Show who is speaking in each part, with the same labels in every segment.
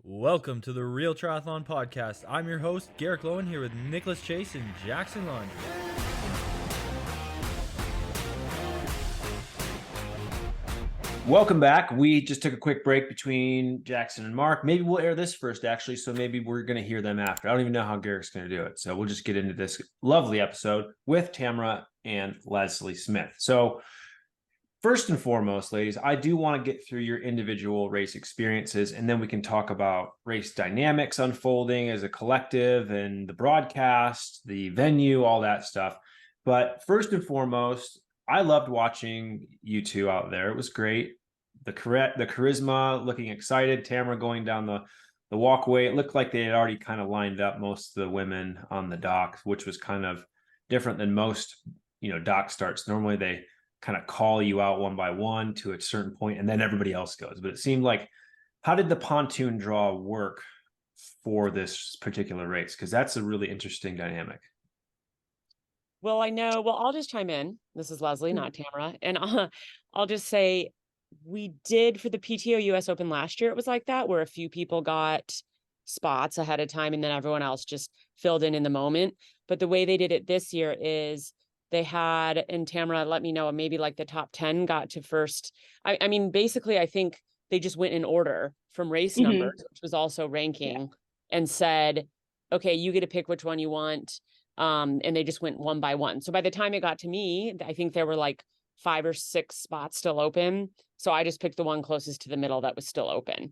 Speaker 1: Welcome to the Real Triathlon Podcast. I'm your host, Garrick Lowen, here with Nicholas Chase and Jackson Laundry. Welcome back. We just took a quick break between Jackson and Marc. Maybe we'll air this first, actually, so maybe we're going to hear them after. I don't even know how Garrick's going to do it. So we'll just get into this lovely episode with Tamara and Lesley Smith. So first and foremost, ladies, I do want to get through your individual race experiences, and then we can talk about race dynamics unfolding as a collective and the broadcast, the venue, all that stuff. But first and foremost, I loved watching you two out there. It was great. The charisma, looking excited. Tamara going down the walkway. It looked like they had already kind of lined up most of the women on the dock, which was kind of different than most, dock starts. Normally they kind of call you out one by one to a certain point, and then everybody else goes. But it seemed like, how did the pontoon draw work for this particular race? Because that's a really interesting dynamic.
Speaker 2: Well, I'll just chime in. This is Lesley, not Tamara. And I'll just say we did for the PTO US Open last year. It was like that, where a few people got spots ahead of time and then everyone else just filled in the moment. But the way they did it this year is they had, and Tamara let me know, maybe like the top 10 got to first. I mean, basically, I think they just went in order from race numbers, which was also ranking, and said, okay, you get to pick which one you want. And they just went one by one. So by the time it got to me, I think there were like 5 or 6 spots still open. So I just picked the one closest to the middle that was still open.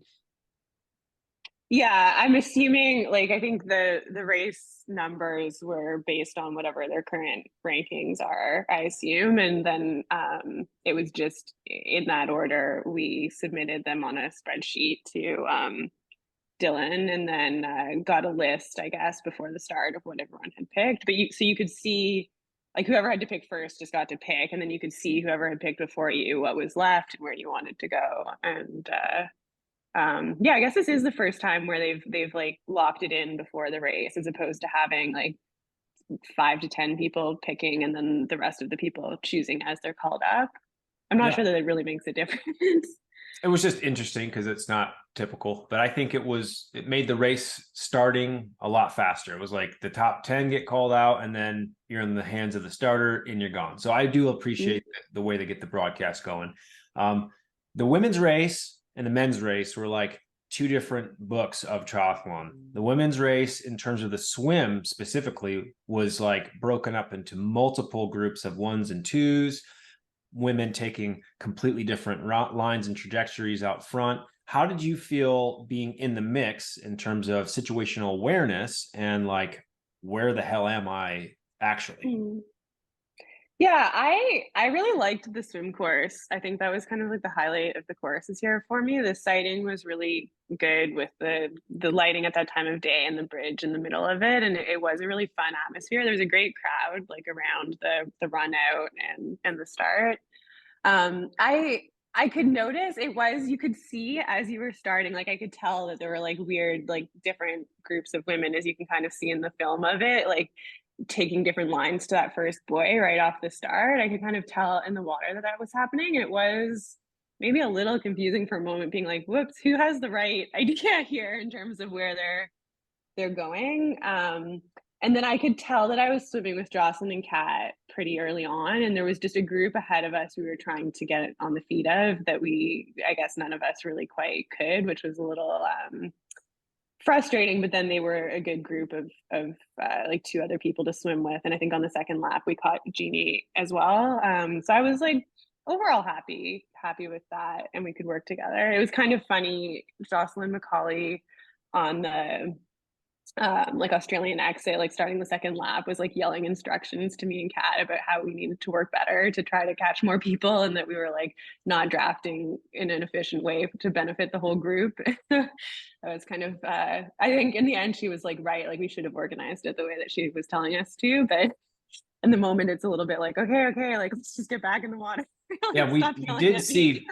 Speaker 3: Yeah, I'm assuming, I think the race numbers were based on whatever their current rankings are, I assume. And then it was just in that order. We submitted them on a spreadsheet to Dylan, and then got a list, I guess, before the start of what everyone had picked. But you could see, whoever had to pick first just got to pick, and then you could see whoever had picked before you, what was left and where you wanted to go. And I guess this is the first time where they've locked it in before the race, as opposed to having 5 to 10 people picking and then the rest of the people choosing as they're called up. I'm not sure that it really makes a difference.
Speaker 1: It was just interesting because it's not typical, but I think it made the race starting a lot faster. It was like the top 10 get called out, and then you're in the hands of the starter and you're gone. So I do appreciate the way they get the broadcast going. The women's race and the men's race were like two different books of triathlon. The women's race, in terms of the swim specifically, was like broken up into multiple groups of 1s and 2s. Women taking completely different lines and trajectories out front. How did you feel being in the mix in terms of situational awareness and where the hell am I actually?
Speaker 3: Yeah, I really liked the swim course. I think that was kind of the highlight of the courses here for me. The sighting was really good with the lighting at that time of day and the bridge in the middle of it, and it was a really fun atmosphere. There was a great crowd around the run out and the start. I could notice you could see as you were starting, I could tell that there were weird different groups of women, as you can kind of see in the film of it, taking different lines to that first buoy right off the start. I could kind of tell in the water that was happening. It was maybe a little confusing for a moment, being whoops, who has the right idea here in terms of where they're going. And then I could tell that I was swimming with Jocelyn and Kat pretty early on, and there was just a group ahead of us we were trying to get on the feet of that I guess none of us really quite could, which was a little frustrating. But then they were a good group of 2 other people to swim with, and I think on the second lap we caught Jeannie as well. So I was overall happy with that, and we could work together. It was kind of funny. Jocelyn McCauley on the Australian exit, starting the second lap, was yelling instructions to me and Kat about how we needed to work better to try to catch more people, and that we were not drafting in an efficient way to benefit the whole group. That was kind of I think in the end she was right, we should have organized it the way that she was telling us to, but in the moment it's a little bit okay, let's just get back in the water.
Speaker 1: Yeah, we did see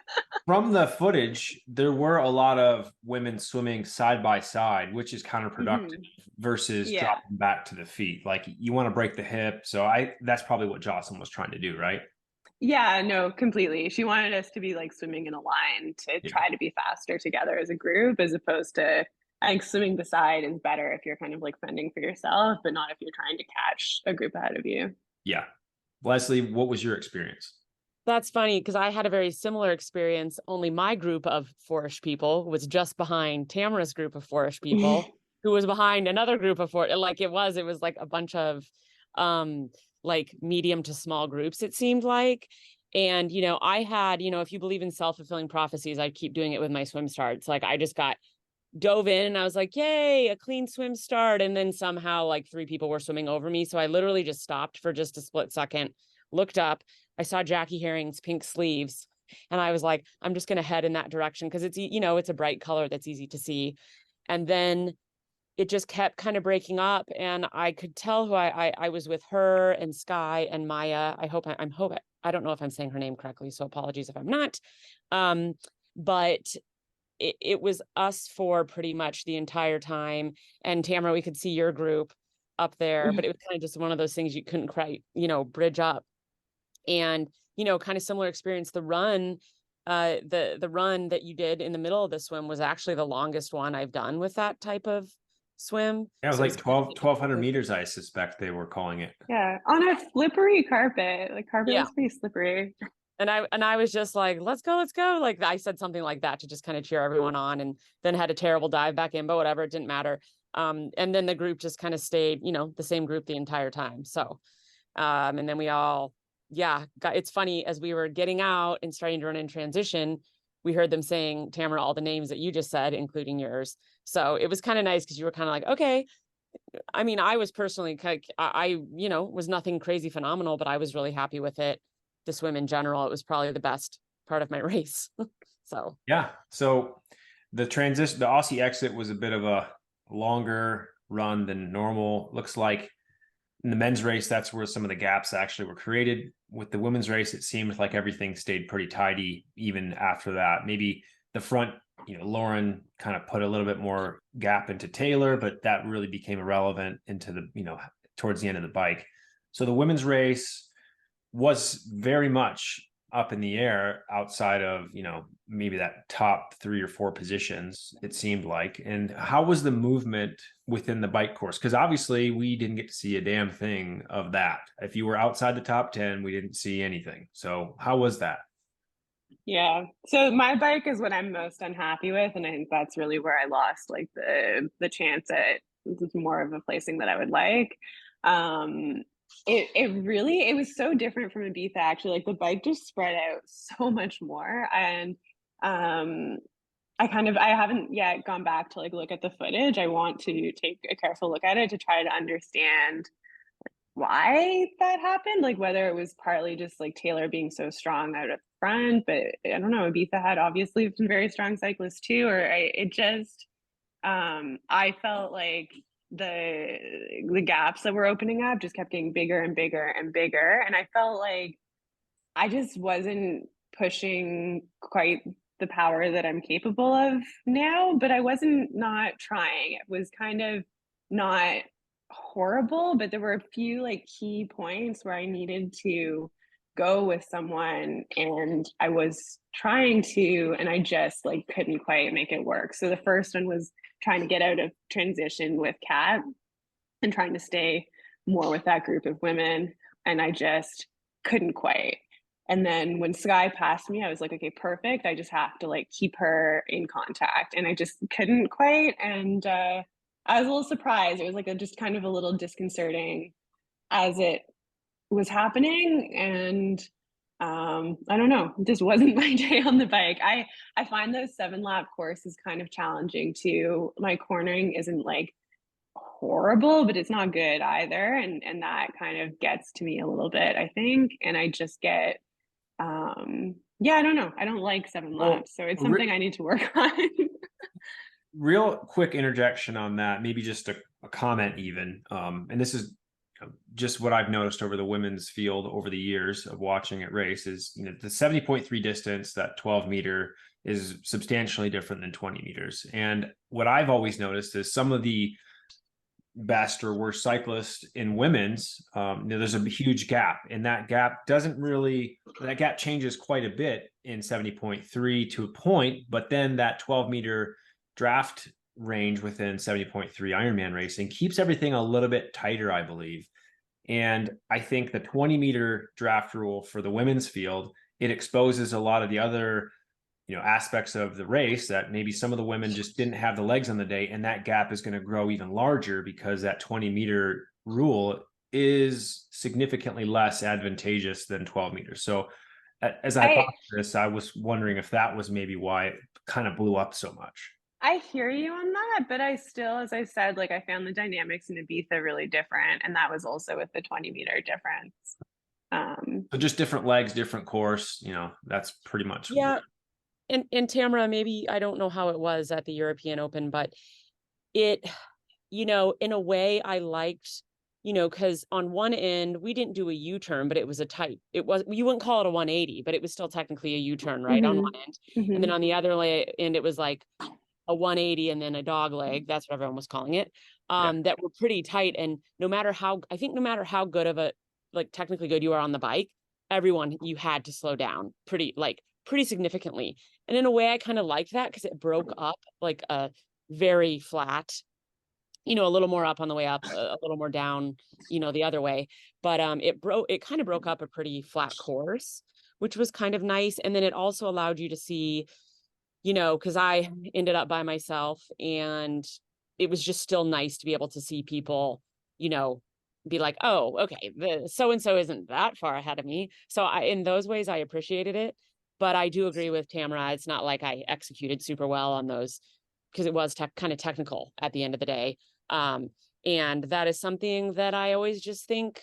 Speaker 1: from the footage, there were a lot of women swimming side by side, which is counterproductive versus dropping back to the feet. You want to break the hip. So that's probably what Jocelyn was trying to do, right?
Speaker 3: Yeah, no, completely. She wanted us to be swimming in a line to try to be faster together as a group, as opposed to I think swimming beside is better if you're kind of like fending for yourself, but not if you're trying to catch a group ahead of you.
Speaker 1: Yeah. Leslie, what was your experience?
Speaker 2: That's funny because I had a very similar experience. Only my group of four-ish people was just behind Tamara's group of four-ish people, who was behind another group of four. Like it was like a bunch of like medium to small groups, it seemed like. And I had, if you believe in self-fulfilling prophecies, I'd keep doing it with my swim starts. Like I just got dove in and I was like, yay, a clean swim start. And then somehow like three people were swimming over me. So I literally just stopped for just a split second, looked up, I saw Jackie Herring's pink sleeves. And I was like, I'm just going to head in that direction because it's, it's a bright color that's easy to see. And then it just kept kind of breaking up. And I could tell who I was with, her and Sky and Maya. I don't know if I'm saying her name correctly, so apologies if I'm not. But it was us four pretty much the entire time. And Tamara, we could see your group up there, but it was kind of just one of those things you couldn't quite, bridge up. And, kind of similar experience, the run, the run that you did in the middle of the swim was actually the longest one I've done with that type of swim.
Speaker 1: Yeah, it was
Speaker 2: So
Speaker 1: like 1,200 meters, I suspect they were calling it.
Speaker 3: Yeah, on a slippery carpet. Like carpet
Speaker 2: Yeah.
Speaker 3: was pretty slippery.
Speaker 2: And I was just like, let's go. Like I said something like that to just kind of cheer everyone on, and then had a terrible dive back in, but whatever, it didn't matter. And then the group just kind of stayed, the same group the entire time. So, and then we all, it's funny, as we were getting out and starting to run in transition, we heard them saying, Tamara, all the names that you just said, including yours. So it was kind of nice because you were kind of like, okay. I mean, I was personally I was nothing crazy phenomenal, but I was really happy with it. The swim in general, it was probably the best part of my race. So
Speaker 1: yeah. So the Aussie exit was a bit of a longer run than normal. Looks like in the men's race, that's where some of the gaps actually were created. With the women's race, it seemed like everything stayed pretty tidy even after that. Maybe the front, Lauren kind of put a little bit more gap into Taylor, but that really became irrelevant into the, towards the end of the bike. So the women's race was very much up in the air outside of, maybe that top 3 or 4 positions, it seemed like. And how was the movement within the bike course? Because obviously we didn't get to see a damn thing of that. If you were outside the top 10, we didn't see anything. So how was that?
Speaker 3: Yeah. So my bike is what I'm most unhappy with. And I think that's really where I lost like the chance at more of a placing that I would like. It was so different from Ibiza, actually. Like the bike just spread out so much more. And I haven't yet gone back to like look at the footage. I want to take a careful look at it to try to understand why that happened, like whether it was partly just like Taylor being so strong out at the front, but I don't know, Ibiza had obviously some very strong cyclists too, I felt like the gaps that were opening up just kept getting bigger and bigger and bigger, and I felt like I just wasn't pushing quite the power that I'm capable of now, but I wasn't not trying. It was kind of not horrible, but there were a few like key points where I needed to go with someone, and I was trying to, and I just like couldn't quite make it work. So the first one was trying to get out of transition with Kat and trying to stay more with that group of women, and I just couldn't quite. And then when Sky passed me, I was like, okay, perfect. I just have to like keep her in contact. And I just couldn't quite. And I was a little surprised. It was like just kind of a little disconcerting as it was happening. And I don't know, it just wasn't my day on the bike. I find those 7-lap courses kind of challenging too. My cornering isn't like horrible, but it's not good either. And that kind of gets to me a little bit, I think. And I just get I don't know. I don't like 7 laps, so it's something I need to work on.
Speaker 1: Real quick interjection on that, maybe just a comment even. And this is just what I've noticed over the women's field over the years of watching it race is, the 70.3 distance, that 12 meter is substantially different than 20 meters. And what I've always noticed is some of the best or worst cyclists in women's, there's a huge gap, and that gap changes quite a bit in 70.3 to a point, but then that 12 meter draft range within 70.3 Ironman racing keeps everything a little bit tighter, I believe. And I think the 20-meter draft rule for the women's field, it exposes a lot of the other, aspects of the race that maybe some of the women just didn't have the legs on the day, and that gap is going to grow even larger because that 20-meter rule is significantly less advantageous than 12 meters. So as I thought this, I was wondering if that was maybe why it kind of blew up so much.
Speaker 3: I hear you on that, but I still, as I said, like I found the dynamics in Ibiza really different, and that was also with the 20-meter difference.
Speaker 1: So just different legs, different course, that's pretty much.
Speaker 2: Yeah. And Tamara, maybe I don't know how it was at the European Open, but it, in a way I liked, because on one end we didn't do a U-turn, but it was you wouldn't call it a 180, but it was still technically a U-turn, right? On one end. And then on the other end, it was like a 180 and then a dog leg. That's what everyone was calling it. That were pretty tight. And no matter how good of a, like technically good you are on the bike, you had to slow down pretty significantly. And in a way I kind of liked that because it broke up like a very flat, a little more up on the way up, a little more down, the other way. But it kind of broke up a pretty flat course, which was kind of nice. And then it also allowed you to see, because I ended up by myself, and it was just still nice to be able to see people, be like, oh, okay, the so-and-so isn't that far ahead of me. So in those ways, I appreciated it. But I do agree with Tamara. It's not like I executed super well on those because it was kind of technical at the end of the day. And that is something that I always just think,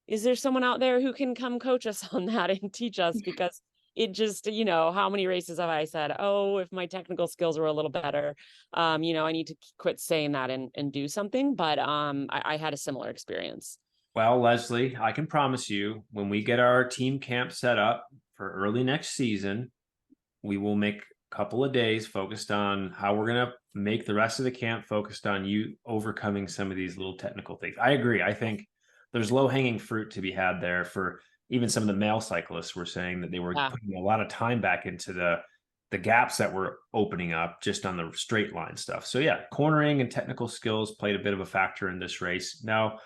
Speaker 2: is there someone out there who can come coach us on that and teach us? Because it just, how many races have I said, oh, if my technical skills were a little better, I need to quit saying that and do something. But I had a similar experience.
Speaker 1: Well, Lesley, I can promise you when we get our team camp set up for early next season, we will make a couple of days focused on how we're going to make the rest of the camp focused on you overcoming some of these little technical things. I agree. I think there's low-hanging fruit to be had there for even some of the male cyclists were saying that they were putting a lot of time back into the gaps that were opening up just on the straight line stuff. So yeah, cornering and technical skills played a bit of a factor in this race. Now,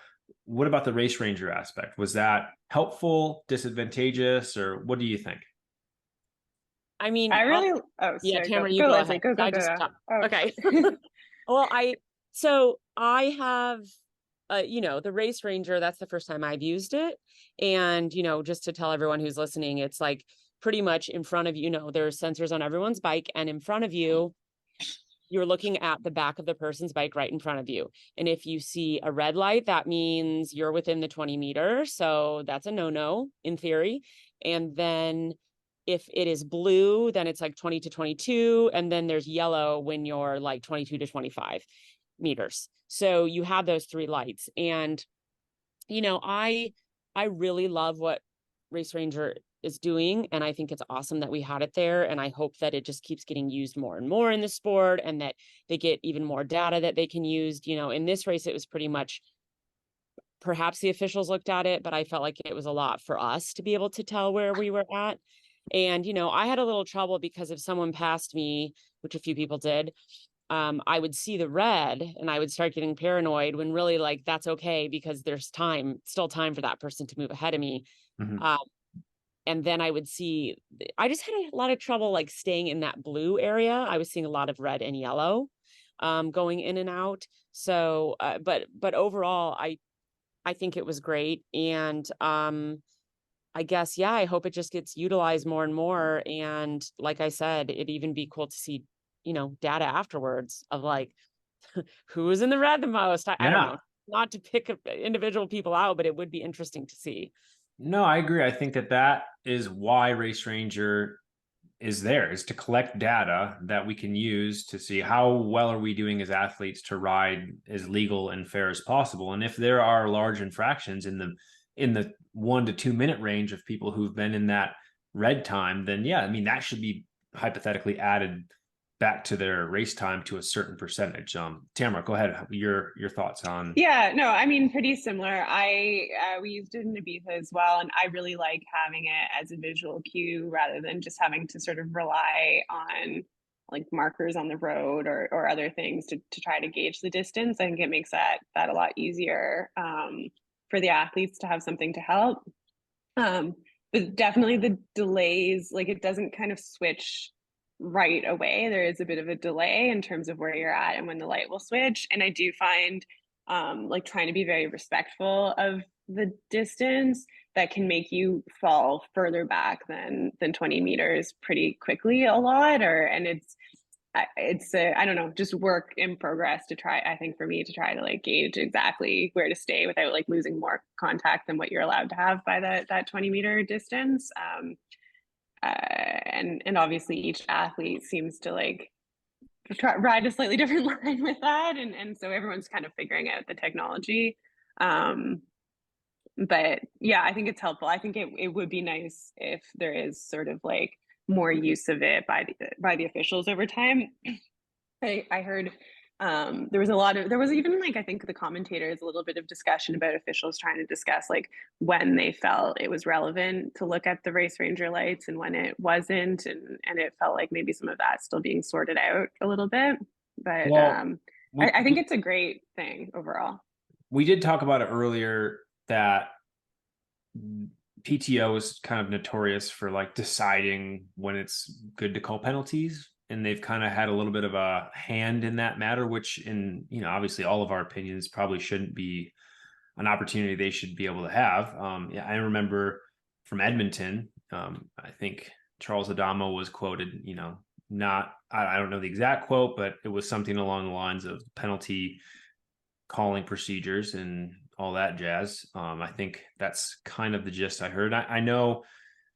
Speaker 1: what about the race ranger aspect? Was that helpful, disadvantageous, or what do you think?
Speaker 2: I mean,
Speaker 3: Tamara,
Speaker 2: Tamara, you
Speaker 3: go,
Speaker 2: go
Speaker 3: Lesley,
Speaker 2: ahead.
Speaker 3: go.
Speaker 2: Okay. Well, I have, the race ranger, that's the first time I've used it. And, just to tell everyone who's listening, it's like pretty much in front of you, there's sensors on everyone's bike, and in front of you, you're looking at the back of the person's bike right in front of you. And if you see a red light, that means you're within the 20 meter. So that's a no-no in theory. And then if it is blue, then it's like 20 to 22. And then there's yellow when you're like 22 to 25 meters. So you have those three lights. And, I really love what Race Ranger is doing. And I think it's awesome that we had it there. And I hope that it just keeps getting used more and more in the sport, and that they get even more data that they can use. In this race, it was pretty much, perhaps the officials looked at it, but I felt like it was a lot for us to be able to tell where we were at. And, I had a little trouble because if someone passed me, which a few people did, I would see the red and I would start getting paranoid, when really like, that's okay, because there's still time for that person to move ahead of me. And then I just had a lot of trouble like staying in that blue area. I was seeing a lot of red and yellow going in and out. So, but overall, I think it was great. And I guess, I hope it just gets utilized more and more. And like I said, it'd even be cool to see, data afterwards of like, who was in the red the most. I don't know, not to pick individual people out, but it would be interesting to see.
Speaker 1: No, I agree. I think that is why Race Ranger is there, is to collect data that we can use to see how well are we doing as athletes to ride as legal and fair as possible. And if there are large infractions in the 1 to 2 minute range of people who've been in that red time, then that should be hypothetically added back to their race time to a certain percentage. Tamara, go ahead. Your thoughts on?
Speaker 3: Yeah, no, I mean, pretty similar. We used it in Ibiza as well, and I really like having it as a visual cue rather than just having to sort of rely on like markers on the road or other things to try to gauge the distance. I think it makes that a lot easier for the athletes to have something to help. But definitely the delays, like it doesn't kind of switch right away. There is a bit of a delay in terms of where you're at and when the light will switch. And I do find like trying to be very respectful of the distance that can make you fall further back than 20 meters pretty quickly a lot. And it's I don't know, just work in progress to try, I think for me to try to like gauge exactly where to stay without like losing more contact than what you're allowed to have by that 20-meter distance. And obviously each athlete seems to like ride a slightly different line with that. And so everyone's kind of figuring out the technology. But yeah, I think it's helpful. I think it would be nice if there is sort of like more use of it by the officials over time. I heard there was even like I think the commentators a little bit of discussion about officials trying to discuss like when they felt it was relevant to look at the race ranger lights and when it wasn't, and it felt like maybe some of that's still being sorted out a little bit. But I think it's a great thing overall.
Speaker 1: We did talk about it earlier that PTO is kind of notorious for like deciding when it's good to call penalties. And they've kind of had a little bit of a hand in that matter, which in, obviously all of our opinions probably shouldn't be an opportunity they should be able to have. Yeah, I remember from Edmonton, I think Charles Adamo was quoted, I don't know the exact quote, but it was something along the lines of penalty calling procedures and all that jazz. I think that's kind of the gist I heard. I know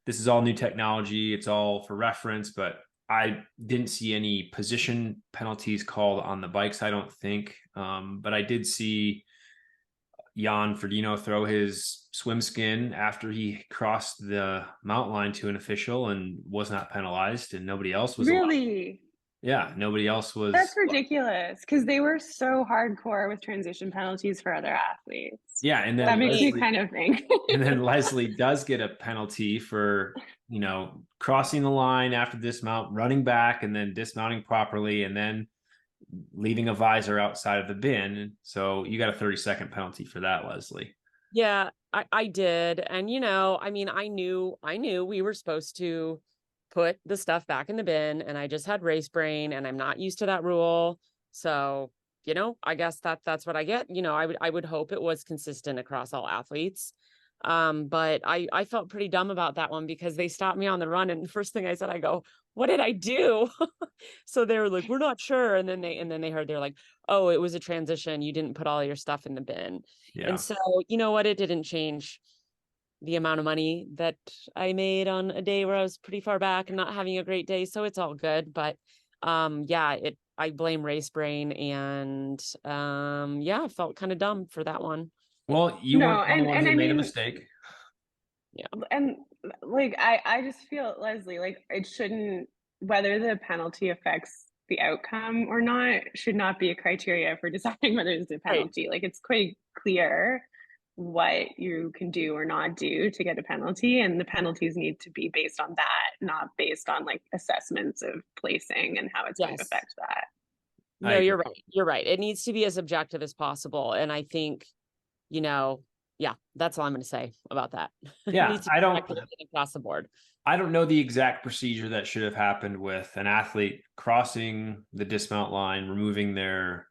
Speaker 1: this is all new technology. It's all for reference, but I didn't see any position penalties called on the bikes, I don't think. But I did see Jan Frodeno throw his swim skin after he crossed the mountain line to an official and was not penalized, and nobody else was
Speaker 3: really.
Speaker 1: Yeah, nobody else was.
Speaker 3: That's ridiculous because they were so hardcore with transition penalties for other athletes.
Speaker 1: Yeah, and then
Speaker 3: that makes me kind of think.
Speaker 1: And then Lesley does get a penalty for, crossing the line after dismount, running back, and then dismounting properly, and then leaving a visor outside of the bin. So you got a 30-second penalty for that, Lesley.
Speaker 2: Yeah, I did. And, I knew we were supposed to put the stuff back in the bin, and I just had race brain and I'm not used to that rule. So, I guess that's what I get. I would hope it was consistent across all athletes. But I felt pretty dumb about that one because they stopped me on the run. And the first thing I said, I go, what did I do? So they were like, we're not sure. And then they heard, they're like, oh, it was a transition. You didn't put all your stuff in the bin. Yeah. And so, you know what? It didn't change the amount of money that I made on a day where I was pretty far back and not having a great day. So it's all good. But I blame race brain, and I felt kind of dumb for that one.
Speaker 1: Well, you weren't the one who made a mistake.
Speaker 3: Yeah. And like, I just feel, Lesley, like it shouldn't, whether the penalty affects the outcome or not, should not be a criteria for deciding whether it's a penalty. Right. Like it's quite clear what you can do or not do to get a penalty, and the penalties need to be based on that, not based on like assessments of placing and how it's going to affect that.
Speaker 2: No, you're right. It needs to be as objective as possible. And I think, that's all I'm going to say about that.
Speaker 1: Yeah, I don't
Speaker 2: across the board.
Speaker 1: I don't know the exact procedure that should have happened with an athlete crossing the dismount line, removing their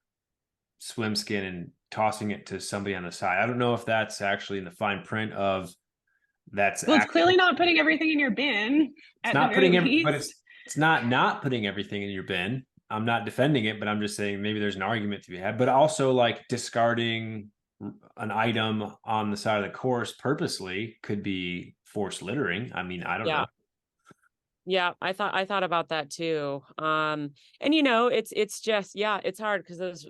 Speaker 1: swim skin and tossing it to somebody on the side. I don't know if that's actually in the fine print of that's.
Speaker 3: Well, it's clearly not putting everything in your bin.
Speaker 1: It's not putting but it's not putting everything in your bin. I'm not defending it, but I'm just saying maybe there's an argument to be had. But also like discarding an item on the side of the course purposely could be forced littering. I mean, I don't know.
Speaker 2: Yeah, I thought about that too. And it's just, it's hard because those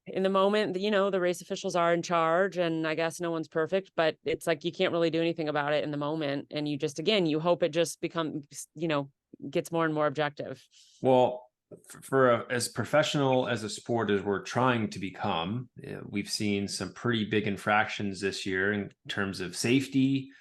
Speaker 2: in the moment, the race officials are in charge, and I guess no one's perfect, but it's like you can't really do anything about it in the moment. And you just, again, you hope it just becomes, gets more and more objective.
Speaker 1: Well, for as professional as a sport as we're trying to become, we've seen some pretty big infractions this year in terms of safety,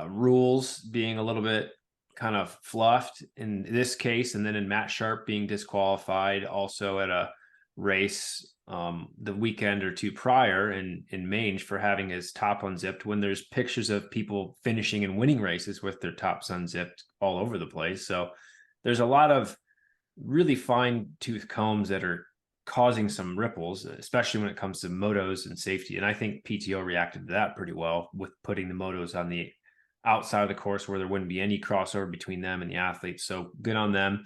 Speaker 1: rules being a little bit kind of fluffed in this case, and then in Matt Sharp being disqualified also at a race the weekend or two prior in Mange for having his top unzipped, when there's pictures of people finishing and winning races with their tops unzipped all over the place. So there's a lot of really fine tooth combs that are causing some ripples, especially when it comes to motos and safety. And I think PTO reacted to that pretty well with putting the motos on the outside of the course where there wouldn't be any crossover between them and the athletes. So good on them.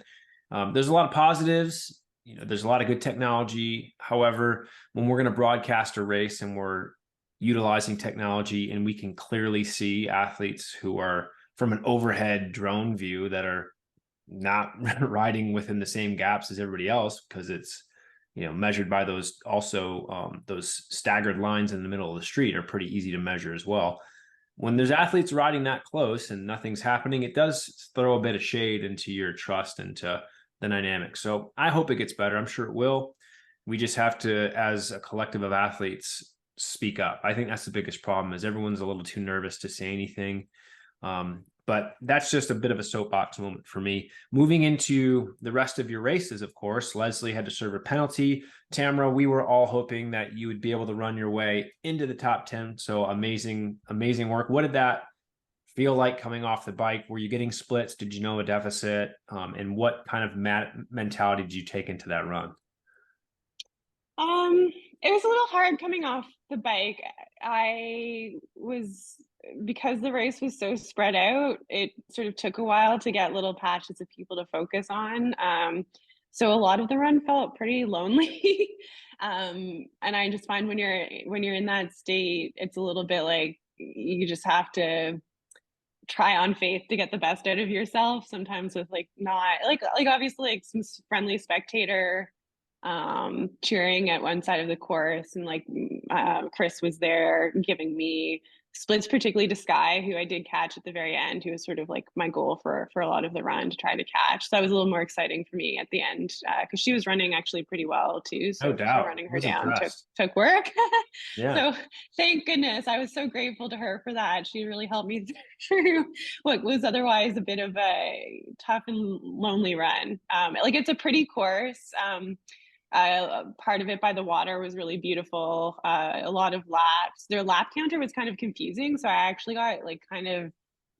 Speaker 1: There's a lot of positives. You know, there's a lot of good technology. However, when we're going to broadcast a race and we're utilizing technology and we can clearly see athletes who are from an overhead drone view that are not riding within the same gaps as everybody else, because it's, you know, measured by those also those staggered lines in the middle of the street are pretty easy to measure as well. When there's athletes riding that close and nothing's happening, it does throw a bit of shade into your trust into the dynamic. So I hope it gets better. I'm sure it will. We just have to, as a collective of athletes, speak up. I think that's the biggest problem, is everyone's a little too nervous to say anything. But that's just a bit of a soapbox moment for me. Moving into the rest of your races, of course, Lesley had to serve a penalty. Tamara, we were all hoping that you would be able to run your way into the top 10. So amazing, amazing work. What did that feel like coming off the bike? Were you getting splits? Did you know a deficit? And what kind of mentality did you take into that run?
Speaker 3: It was a little hard coming off the bike. Because the race was so spread out, it sort of took a while to get little patches of people to focus on. So a lot of the run felt pretty lonely. And I just find when you're in that state, it's a little bit like you just have to try on faith to get the best out of yourself. Sometimes with not obviously like some friendly spectator cheering at one side of the course, and Chris was there giving me splits, particularly to Sky, who I did catch at the very end, who was sort of like my goal for a lot of the run to try to catch. So that was a little more exciting for me at the end, because she was running actually pretty well too. So,
Speaker 1: No doubt.
Speaker 3: running her
Speaker 1: Was
Speaker 3: down
Speaker 1: impressed.
Speaker 3: took work.
Speaker 1: Yeah.
Speaker 3: So thank goodness. I was so grateful to her for that. She really helped me through what was otherwise a bit of a tough and lonely run. It's a pretty course. Part of it by the water was really beautiful. A lot of laps. Their lap counter was kind of confusing, so I actually got kind of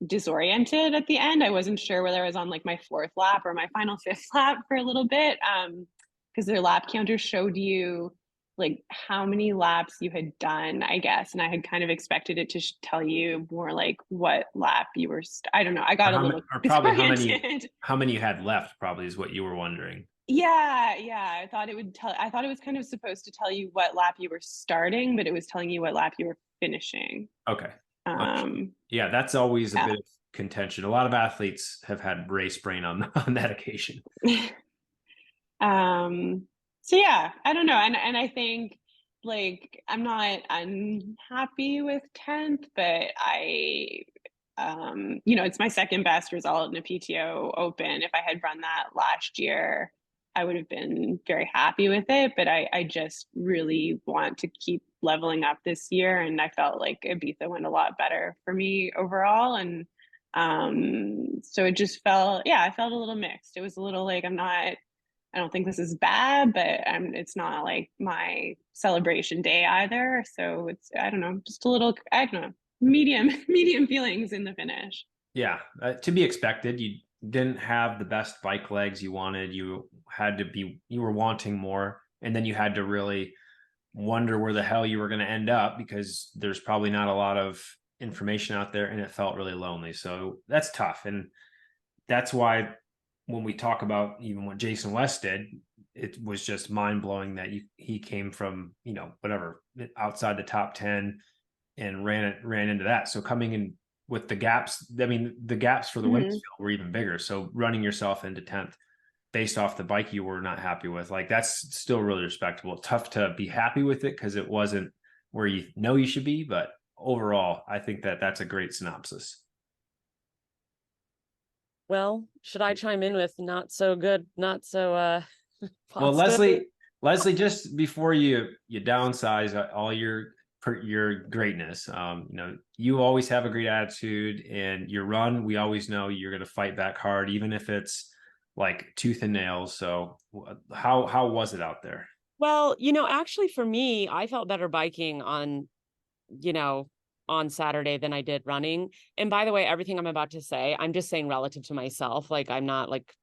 Speaker 3: disoriented at the end. I wasn't sure whether I was on my fourth lap or my final fifth lap for a little bit, because their lap counter showed you how many laps you had done, I guess, and I had kind of expected it to tell you more what lap you were. I don't know. I got a little
Speaker 1: probably
Speaker 3: disoriented.
Speaker 1: how many you had left, probably, is what you were wondering.
Speaker 3: Yeah. I thought it was kind of supposed to tell you what lap you were starting, but it was telling you what lap you were finishing.
Speaker 1: Okay. Yeah, that's always a bit of contention. A lot of athletes have had race brain on that occasion.
Speaker 3: So yeah, I don't know. And I think I'm not unhappy with 10th, but it's my second best result in a PTO Open. If I had run that last year, I would have been very happy with it, but I just really want to keep leveling up this year. And I felt like Ibiza went a lot better for me overall. And so it just I felt a little mixed. It was a little I don't think this is bad, but it's not my celebration day either. So it's, I don't know, just a little, I don't know, medium feelings in the finish.
Speaker 1: Yeah, to be expected. You didn't have the best bike legs you wanted. You were wanting more, and then you had to really wonder where the hell you were going to end up, because there's probably not a lot of information out there, and it felt really lonely. So that's tough. And that's why when we talk about even what Jason West did, it was just mind blowing that he came from, whatever, outside the top 10 and ran into that. So coming in with the gaps, the gaps for the women's field were even bigger. So running yourself into 10th based off the bike you were not happy with, that's still really respectable. Tough to be happy with it because it wasn't where you should be, but overall, I think that's a great synopsis.
Speaker 2: Well, should I chime in with not so good, not so
Speaker 1: well, Lesley, just before you downsize all your your greatness. You always have a great attitude, and your run, we always know you're going to fight back hard, even if it's like tooth and nails. So how was it out there?
Speaker 2: Well, actually for me, I felt better biking you know, on Saturday than I did running. And by the way, everything I'm about to say, I'm just saying relative to myself. Like, I'm not like,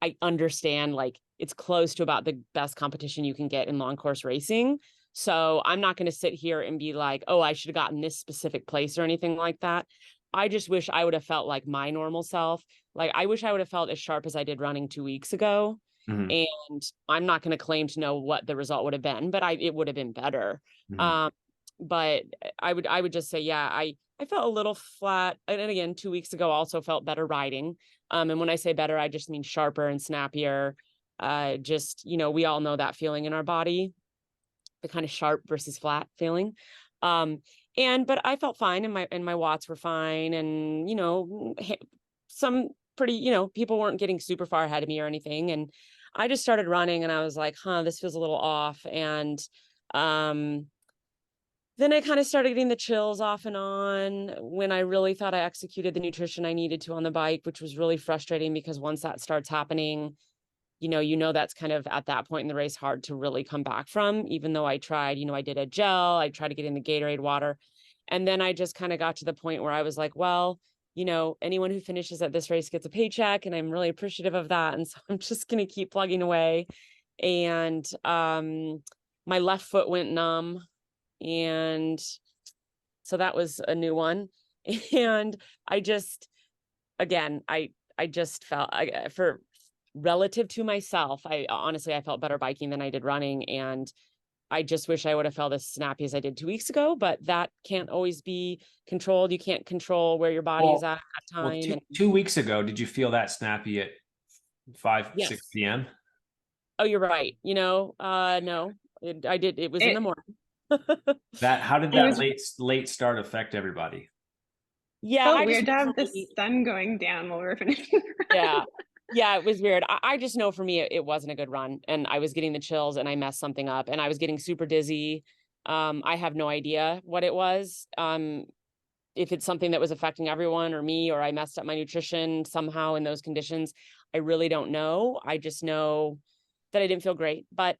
Speaker 2: I understand like it's close to about the best competition you can get in long course racing. So I'm not going to sit here and be like, oh, I should have gotten this specific place or anything like that. I just wish I would have felt like my normal self. Like, I wish I would have felt as sharp as I did running 2 weeks ago.
Speaker 1: Mhm.
Speaker 2: And I'm not going to claim to know what the result would have been, but it would have been better.
Speaker 1: Mhm.
Speaker 2: But I would just say, yeah, I felt a little flat. And again, 2 weeks ago also felt better riding. And when I say better, I just mean sharper and snappier. Just, we all know that feeling in our body, the kind of sharp versus flat feeling. But I felt fine, and my watts were fine. And, some pretty, people weren't getting super far ahead of me or anything. And I just started running and I was like, this feels a little off. And, then I kind of started getting the chills off and on when I really thought I executed the nutrition I needed to on the bike, which was really frustrating because once that starts happening, that's kind of at that point in the race hard to really come back from, even though I tried, I did a gel, I tried to get in the Gatorade water. And then I just kind of got to the point where I was like, well, anyone who finishes at this race gets a paycheck, and I'm really appreciative of that. And so I'm just going to keep plugging away. And my left foot went numb. And so that was a new one. And I just, again, I just felt for relative to myself, I honestly, I felt better biking than I did running. And I just wish I would have felt as snappy as I did 2 weeks ago, but that can't always be controlled. You can't control where your body is at that
Speaker 1: Well,
Speaker 2: time.
Speaker 1: two weeks ago, did you feel that snappy at 5,
Speaker 2: Yes.
Speaker 1: 6 p.m.?
Speaker 2: Oh, you're right. No, I did. It was in the morning.
Speaker 1: How did
Speaker 3: It
Speaker 1: that
Speaker 3: was
Speaker 1: late start affect everybody?
Speaker 2: Yeah,
Speaker 3: felt
Speaker 2: I
Speaker 3: weird
Speaker 2: just
Speaker 3: to
Speaker 2: know
Speaker 3: have
Speaker 2: for
Speaker 3: the
Speaker 2: me,
Speaker 3: sun going down while we were finishing.
Speaker 2: yeah. Yeah, it was weird. I just know for me it wasn't a good run, and I was getting the chills and I messed something up and I was getting super dizzy. I have no idea what it was. If it's something that was affecting everyone or me, or I messed up my nutrition somehow in those conditions, I really don't know. I just know that I didn't feel great, but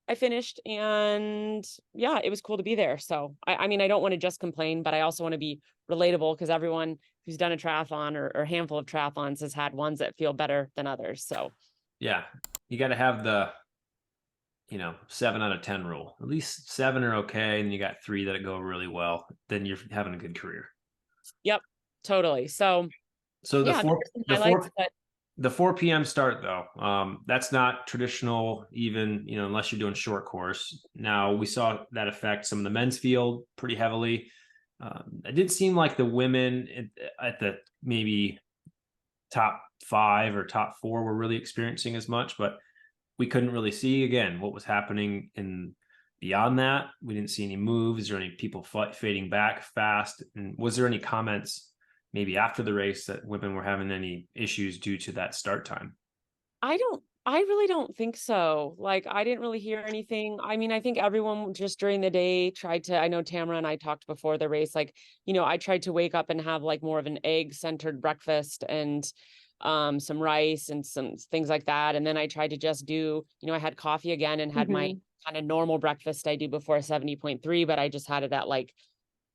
Speaker 2: I finished, and yeah, it was cool to be there. So I mean, I don't want to just complain, but I also want to be relatable, because everyone who's done a triathlon or a handful of triathlons has had ones that feel better than others. So
Speaker 1: Yeah, you got to have the 7 out of 10 rule. At least 7 are okay, and you got 3 that go really well. Then you're having a good career.
Speaker 2: yep, totally. So
Speaker 1: So
Speaker 2: yeah, highlights, but
Speaker 1: the 4 p.m. start though, that's not traditional, even unless you're doing short course. Now we saw that affect some of the men's field pretty heavily. It didn't seem like the women at the maybe top 5 or top 4 were really experiencing as much, but we couldn't really see again what was happening in beyond that. We didn't see any moves or any people fading back fast. And was there any comments maybe after the race that women were having any issues due to that start time?
Speaker 2: I really don't think so. Like, I didn't really hear anything. I mean, I think everyone just during the day tried to, I know Tamara and I talked before the race, like, I tried to wake up and have like more of an egg centered breakfast and some rice and some things like that. And then I tried to just do, I had coffee again and had my kind of normal breakfast I do before 70.3, but I just had it at like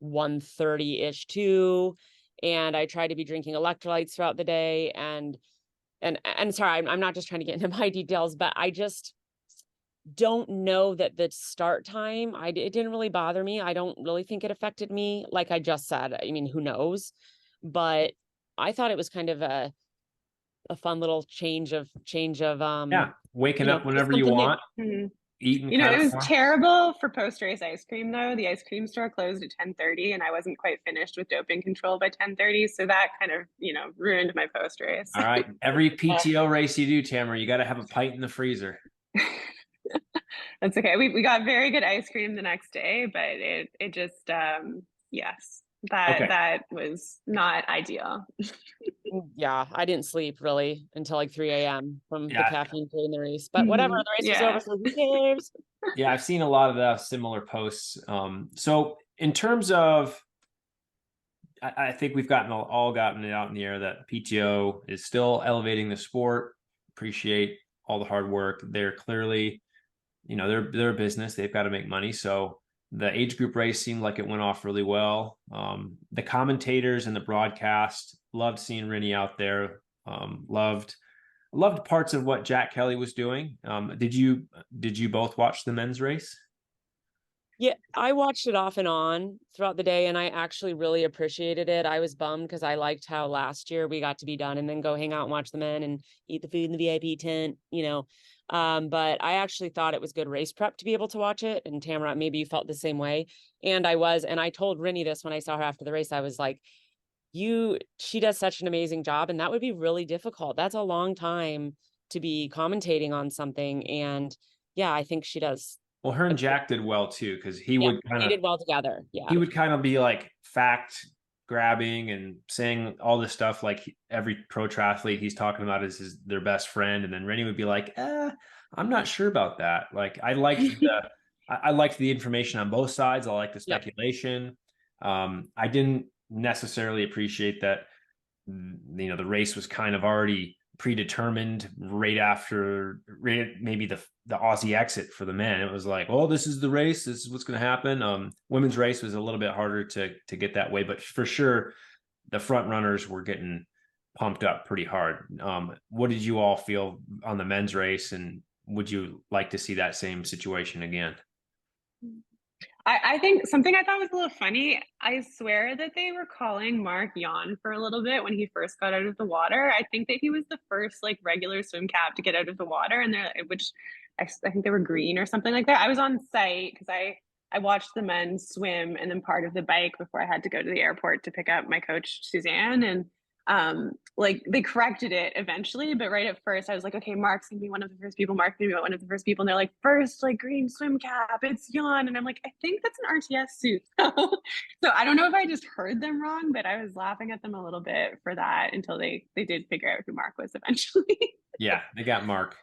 Speaker 2: 1:30-ish too. And I tried to be drinking electrolytes throughout the day. And sorry, I'm not just trying to get into my details, but I just don't know that the start time, it didn't really bother me. I don't really think it affected me. Like I just said, I mean, who knows? But I thought it was kind of a fun little change of
Speaker 1: Waking up whenever you
Speaker 2: something new.
Speaker 1: want, eating
Speaker 3: It was
Speaker 1: more.
Speaker 3: terrible for post-race ice cream though. The ice cream store closed at 10:30 and I wasn't quite finished with doping control by 10:30. So that kind of, ruined my post-race.
Speaker 1: All right. Every PTO race you do, Tamara, you got to have a pint in the freezer.
Speaker 3: That's okay. We got very good ice cream the next day, but it just yes. That was not ideal.
Speaker 2: Yeah, I didn't sleep really until like 3 a.m. from the
Speaker 1: Yeah.
Speaker 2: caffeine during the race. But whatever, the race was
Speaker 3: Yeah.
Speaker 2: over, so who cares?
Speaker 1: Yeah, I've seen a lot of the similar posts. So in terms of, I think we've all gotten it out in the air that PTO is still elevating the sport. Appreciate all the hard work. They're clearly, they're a business. They've got to make money. So the age group race seemed like it went off really well. The commentators and the broadcast loved seeing Rennie out there. Loved parts of what Jack Kelly was doing. Did you both watch the men's race?
Speaker 2: Yeah, I watched it off and on throughout the day, and I actually really appreciated it. I was bummed because I liked how last year we got to be done and then go hang out and watch the men and eat the food in the VIP tent, But I actually thought it was good race prep to be able to watch it. And Tamara, maybe you felt the same way. And I told Rennie this when I saw her after the race. I was like, she does such an amazing job, and that would be really difficult. That's a long time to be commentating on something. And yeah, I think she does.
Speaker 1: Well, her and Jack did well too, because
Speaker 2: They did well together. Yeah.
Speaker 1: he would kind of be like fact grabbing and saying all this stuff like every pro triathlete he's talking about is their best friend, and then Rennie would be like, I'm not sure about that. Like I liked the information on both sides. I like the speculation. I didn't necessarily appreciate that the race was kind of already predetermined right after maybe the Aussie exit for the men. It was like, oh, this is the race, this is what's going to happen. Women's race was a little bit harder to get that way, but for sure the front runners were getting pumped up pretty hard. What did you all feel on the men's race, and would you like to see that same situation again?
Speaker 3: I think something I thought was a little funny, I swear that they were calling Marc yawn for a little bit when he first got out of the water. I think that he was the first like regular swim cap to get out of the water, and which I think they were green or something like that. I was on site because I watched the men swim and then part of the bike before I had to go to the airport to pick up my coach Suzanne, and like they corrected it eventually, but right at first I was like, okay, Marc's gonna be one of the first people, and they're like, first like green swim cap, it's yawn, and I'm like, I think that's an RTS suit. So I don't know if I just heard them wrong, but I was laughing at them a little bit for that until they did figure out who Marc was eventually.
Speaker 1: Yeah, they got Marc.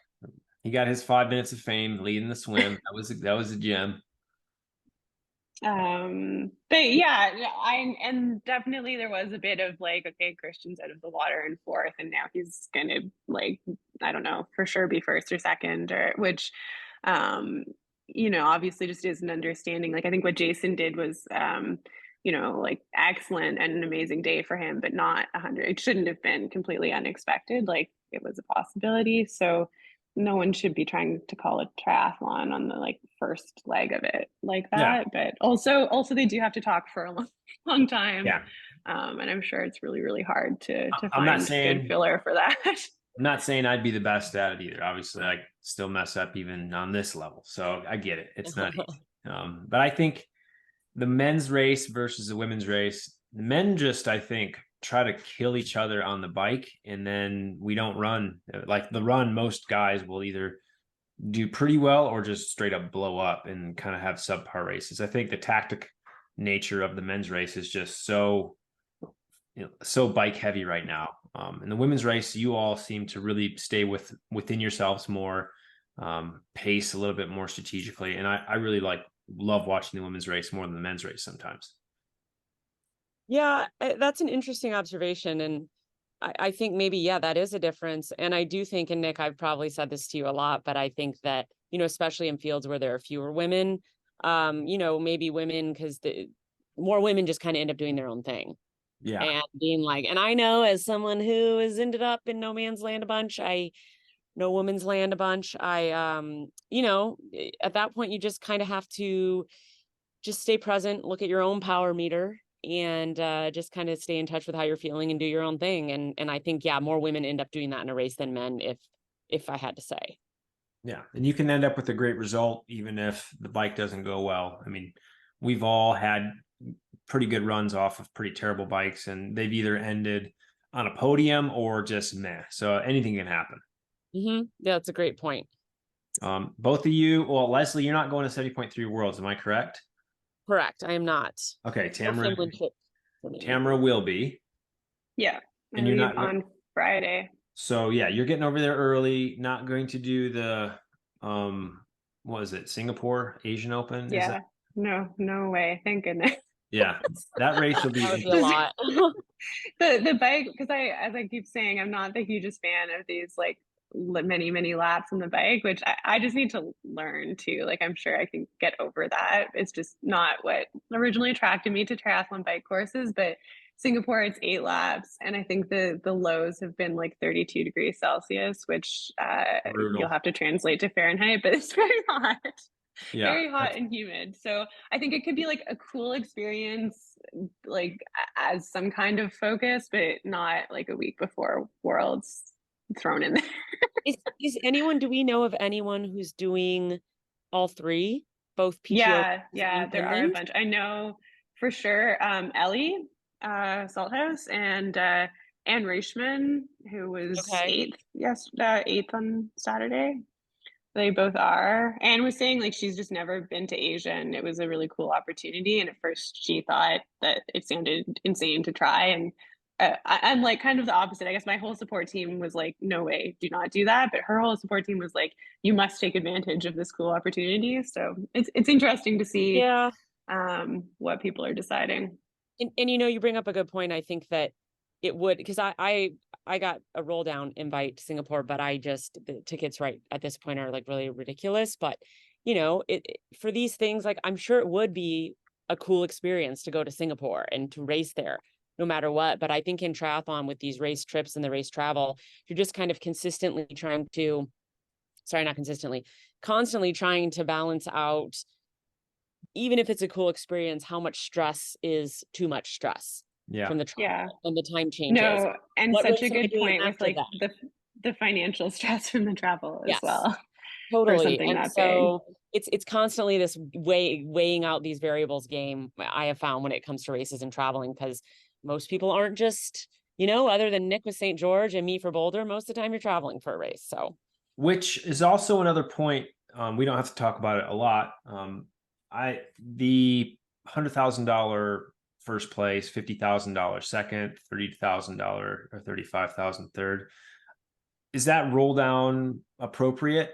Speaker 1: He got his 5 minutes of fame leading the swim. That was a gem.
Speaker 3: But yeah, and definitely there was a bit of like, okay, Christian's out of the water in fourth, and now he's gonna like, I don't know, for sure be first or second, or which obviously just is an understanding. Like I think what Jason did was like excellent and an amazing day for him, but not 100. It shouldn't have been completely unexpected. Like it was a possibility. So no one should be trying to call a triathlon on the like first leg of it like that. Yeah. But also they do have to talk for a long time.
Speaker 1: Yeah.
Speaker 3: And I'm sure it's really, really hard to
Speaker 1: I'm not
Speaker 3: find
Speaker 1: saying,
Speaker 3: good filler for that.
Speaker 1: I'm not saying I'd be the best at it either. Obviously, I still mess up even on this level. So I get it. It's not easy. But I think the men's race versus the women's race, the men just, I think, try to kill each other on the bike, and then we don't run. Like the run, most guys will either do pretty well or just straight up blow up and kind of have subpar races. I think the tactic nature of the men's race is just so bike heavy right now. In the women's race, you all seem to really stay within yourselves more, pace a little bit more strategically, and I really love watching the women's race more than the men's race sometimes.
Speaker 2: Yeah, that's an interesting observation. And I think maybe, yeah, that is a difference. And I do think, and Nick, I've probably said this to you a lot, but I think that, especially in fields where there are fewer women, maybe women, because more women just kind of end up doing their own thing.
Speaker 1: Yeah.
Speaker 2: And being like, and I know as someone who has ended up in no man's land a bunch, no woman's land a bunch. At that point, you just kind of have to just stay present, look at your own power meter, and just kind of stay in touch with how you're feeling and do your own thing. And I think, yeah, more women end up doing that in a race than men, if I had to say.
Speaker 1: Yeah. And you can end up with a great result, even if the bike doesn't go well. I mean, we've all had pretty good runs off of pretty terrible bikes, and they've either ended on a podium or just meh. So anything can happen.
Speaker 2: Mm-hmm. Yeah, that's a great point.
Speaker 1: Both of you, well, Lesley, you're not going to 70.3 Worlds. Am I correct?
Speaker 2: Correct. I am not.
Speaker 1: Okay. Tamara
Speaker 2: No
Speaker 1: will be.
Speaker 3: Yeah. I
Speaker 1: And you're
Speaker 3: leave
Speaker 1: not,
Speaker 3: on Friday.
Speaker 1: so yeah, you're getting over there early, not going to do the, what is it? Singapore Asian Open? Is
Speaker 3: Yeah.
Speaker 1: that?
Speaker 3: No way. Thank goodness.
Speaker 1: Yeah, that race will
Speaker 2: That would
Speaker 1: be
Speaker 2: be a lot.
Speaker 3: The bike, because as I keep saying, I'm not the hugest fan of these like many laps on the bike, which I just need to learn to. Like, I'm sure I can get over that. It's just not what originally attracted me to triathlon bike courses. But Singapore, it's 8 laps, and I think the lows have been like 32 degrees Celsius, which you'll
Speaker 1: brutal.
Speaker 3: have to translate to Fahrenheit, but it's very hot.
Speaker 1: Yeah,
Speaker 3: Very hot and humid. So I think it could be like a cool experience, like as some kind of focus, but not like a week before Worlds thrown in there.
Speaker 2: Do we know of anyone who's doing all three, both PTO
Speaker 3: Yeah,
Speaker 2: and
Speaker 3: there are a
Speaker 2: Finland?
Speaker 3: bunch. I know for sure. Ellie Salthouse and Anne Reichman, who was
Speaker 2: Okay.
Speaker 3: eighth on Saturday. They both are. Anne was saying like she's just never been to Asia and it was a really cool opportunity. And at first she thought that it sounded insane to try. And I'm like kind of the opposite. I guess my whole support team was like, no way, do not do that. But her whole support team was like, you must take advantage of this cool opportunity. So it's interesting to see
Speaker 2: Yeah.
Speaker 3: what people are deciding.
Speaker 2: And you bring up a good point. I think that it would, because I got a roll down invite to Singapore, but the tickets right at this point are like really ridiculous. But for these things, like I'm sure it would be a cool experience to go to Singapore and to race there no matter what. But I think in triathlon with these race trips and the race travel, you're just kind of constantly trying to balance out, even if it's a cool experience, how much stress is too much stress
Speaker 1: yeah.
Speaker 2: from the travel
Speaker 3: Yeah.
Speaker 2: and the time changes.
Speaker 3: No, and
Speaker 2: What
Speaker 3: such a
Speaker 2: race am I
Speaker 3: good
Speaker 2: doing
Speaker 3: point with
Speaker 2: after
Speaker 3: like
Speaker 2: that?
Speaker 3: the financial stress from the travel as
Speaker 2: Yes,
Speaker 3: well for
Speaker 2: totally.
Speaker 3: something
Speaker 2: And
Speaker 3: that big.
Speaker 2: so it's constantly this weighing out these variables game I have found when it comes to races and traveling, because most people aren't just, other than Nick with St. George and me for Boulder, most of the time you're traveling for a race. So
Speaker 1: Which is also another point. We don't have to talk about it a lot. The $100,000 first place, $50,000 second, $30,000 or $35,000 third. Is that roll down appropriate?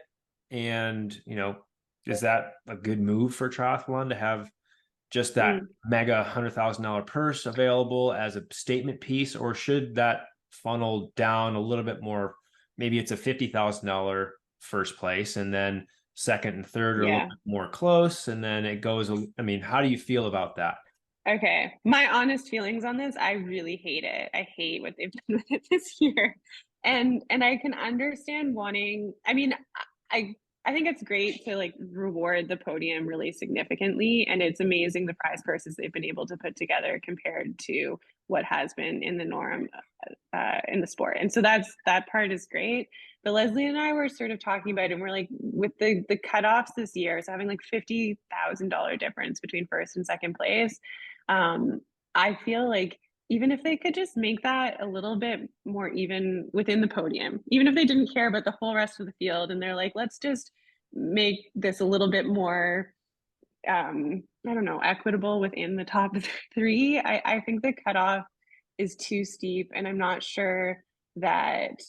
Speaker 1: And is that a good move for triathlon to have just that mega $100,000 purse available as a statement piece, or should that funnel down a little bit more? Maybe it's a $50,000 first place, and then second and third are a little bit more close, and then it goes. I mean, how do you feel about that?
Speaker 3: Okay. My honest feelings on this, I really hate it. I hate what they've done with it this year. And I can understand wanting, I mean, I I think it's great to like reward the podium really significantly. And it's amazing the prize purses they've been able to put together compared to what has been in the norm in the sport. And so that part is great. But Leslie and I were sort of talking about it, and we're like, with the cutoffs this year, so having like $50,000 difference between first and second place, I feel like even if they could just make that a little bit more even within the podium, even if they didn't care about the whole rest of the field, and they're like, let's just make this a little bit more I don't know, equitable within the top three. I think the cutoff is too steep, and I'm not sure that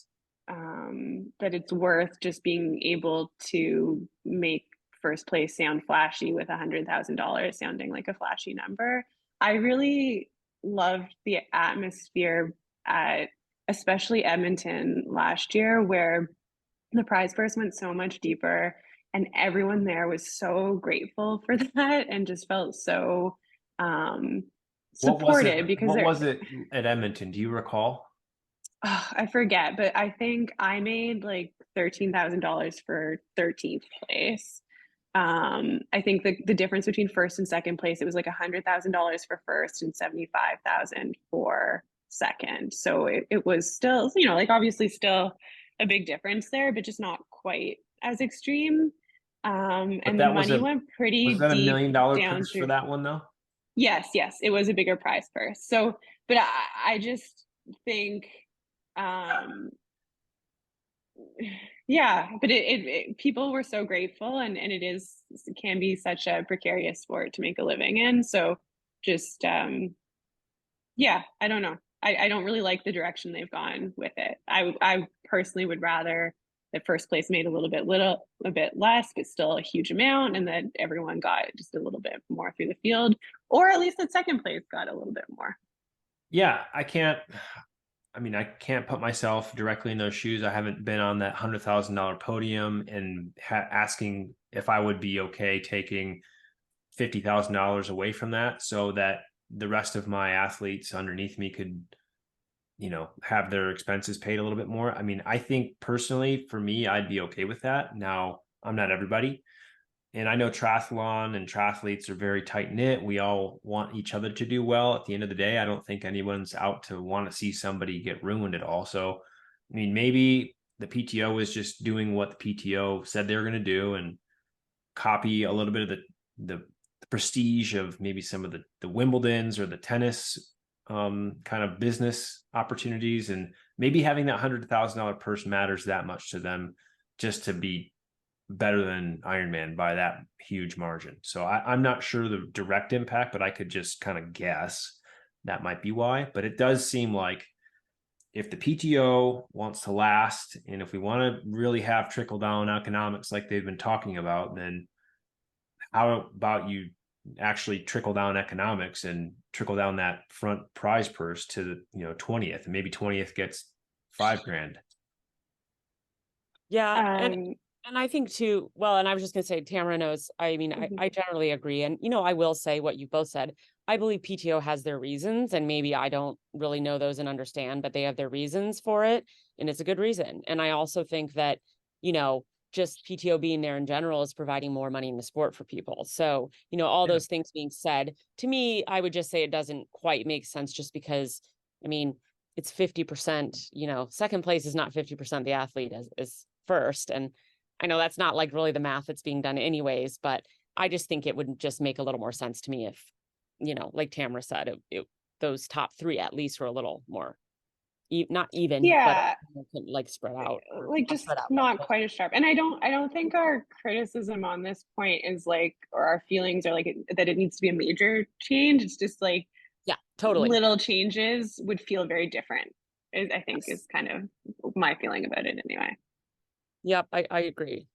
Speaker 3: that it's worth just being able to make first place sound flashy with $100,000 sounding like a flashy number. I really loved the atmosphere at especially Edmonton last year, where the prize purse went so much deeper and everyone there was so grateful for that and just felt so supported because
Speaker 1: What
Speaker 3: they're
Speaker 1: was it at Edmonton? Do you recall?
Speaker 3: I forget, but I think I made like $13,000 for 13th place. I think the difference between first and second place, it was like $100,000 for first and 75,000 for second. So it was still, like obviously still a big difference there, but just not quite as extreme.
Speaker 1: But
Speaker 3: And the
Speaker 1: that was
Speaker 3: money went pretty
Speaker 1: was that $1
Speaker 3: deep
Speaker 1: million
Speaker 3: down
Speaker 1: purse for
Speaker 3: through.
Speaker 1: that one though?
Speaker 3: Yes, it was a bigger prize purse. So, but I just think, um, yeah, but people were so grateful, and it can be such a precarious sport to make a living in. So just, yeah, I don't know. I don't really like the direction they've gone with it. I personally would rather that first place made a bit less, but still a huge amount, and that everyone got just a little bit more through the field, or at least that second place got a little bit more.
Speaker 1: Yeah, I can't put myself directly in those shoes. I haven't been on that $100,000 podium and asking if I would be okay taking $50,000 away from that so that the rest of my athletes underneath me could, have their expenses paid a little bit more. I mean, I think personally for me, I'd be okay with that. Now, I'm not everybody. And I know triathlon and triathletes are very tight knit. We all want each other to do well. At the end of the day, I don't think anyone's out to want to see somebody get ruined at all. So, I mean, maybe the PTO is just doing what the PTO said they were going to do and copy a little bit of the prestige of maybe some of the Wimbledons or the tennis kind of business opportunities, and maybe having that $100,000 purse matters that much to them just to be better than Ironman by that huge margin. So I'm not sure the direct impact, but I could just kind of guess that might be why. But it does seem like if the PTO wants to last, and if we want to really have trickle down economics like they've been talking about, then how about you actually trickle down economics and trickle down that front prize purse to the 20th, and maybe 20th gets $5,000.
Speaker 2: Yeah. And I think too, well, and I was just going to say, Tamara knows, I mean, I generally agree. And, I will say what you both said. I believe PTO has their reasons, and maybe I don't really know those and understand, but they have their reasons for it. And it's a good reason. And I also think that, just PTO being there in general is providing more money in the sport for people. So, all those things being said, to me, I would just say it doesn't quite make sense just because, I mean, it's 50%, second place is not 50% the athlete is first. And I know that's not like really the math that's being done anyways, but I just think it would just make a little more sense to me if, like Tamara said, those top three at least were a little more not even,
Speaker 3: yeah,
Speaker 2: but like spread out,
Speaker 3: like just not quite as sharp. And I don't think our criticism on this point is like, or our feelings are like that it needs to be a major change. It's just like,
Speaker 2: yeah, totally,
Speaker 3: little changes would feel very different. I think is kind of my feeling about it anyway.
Speaker 2: Yep, I agree.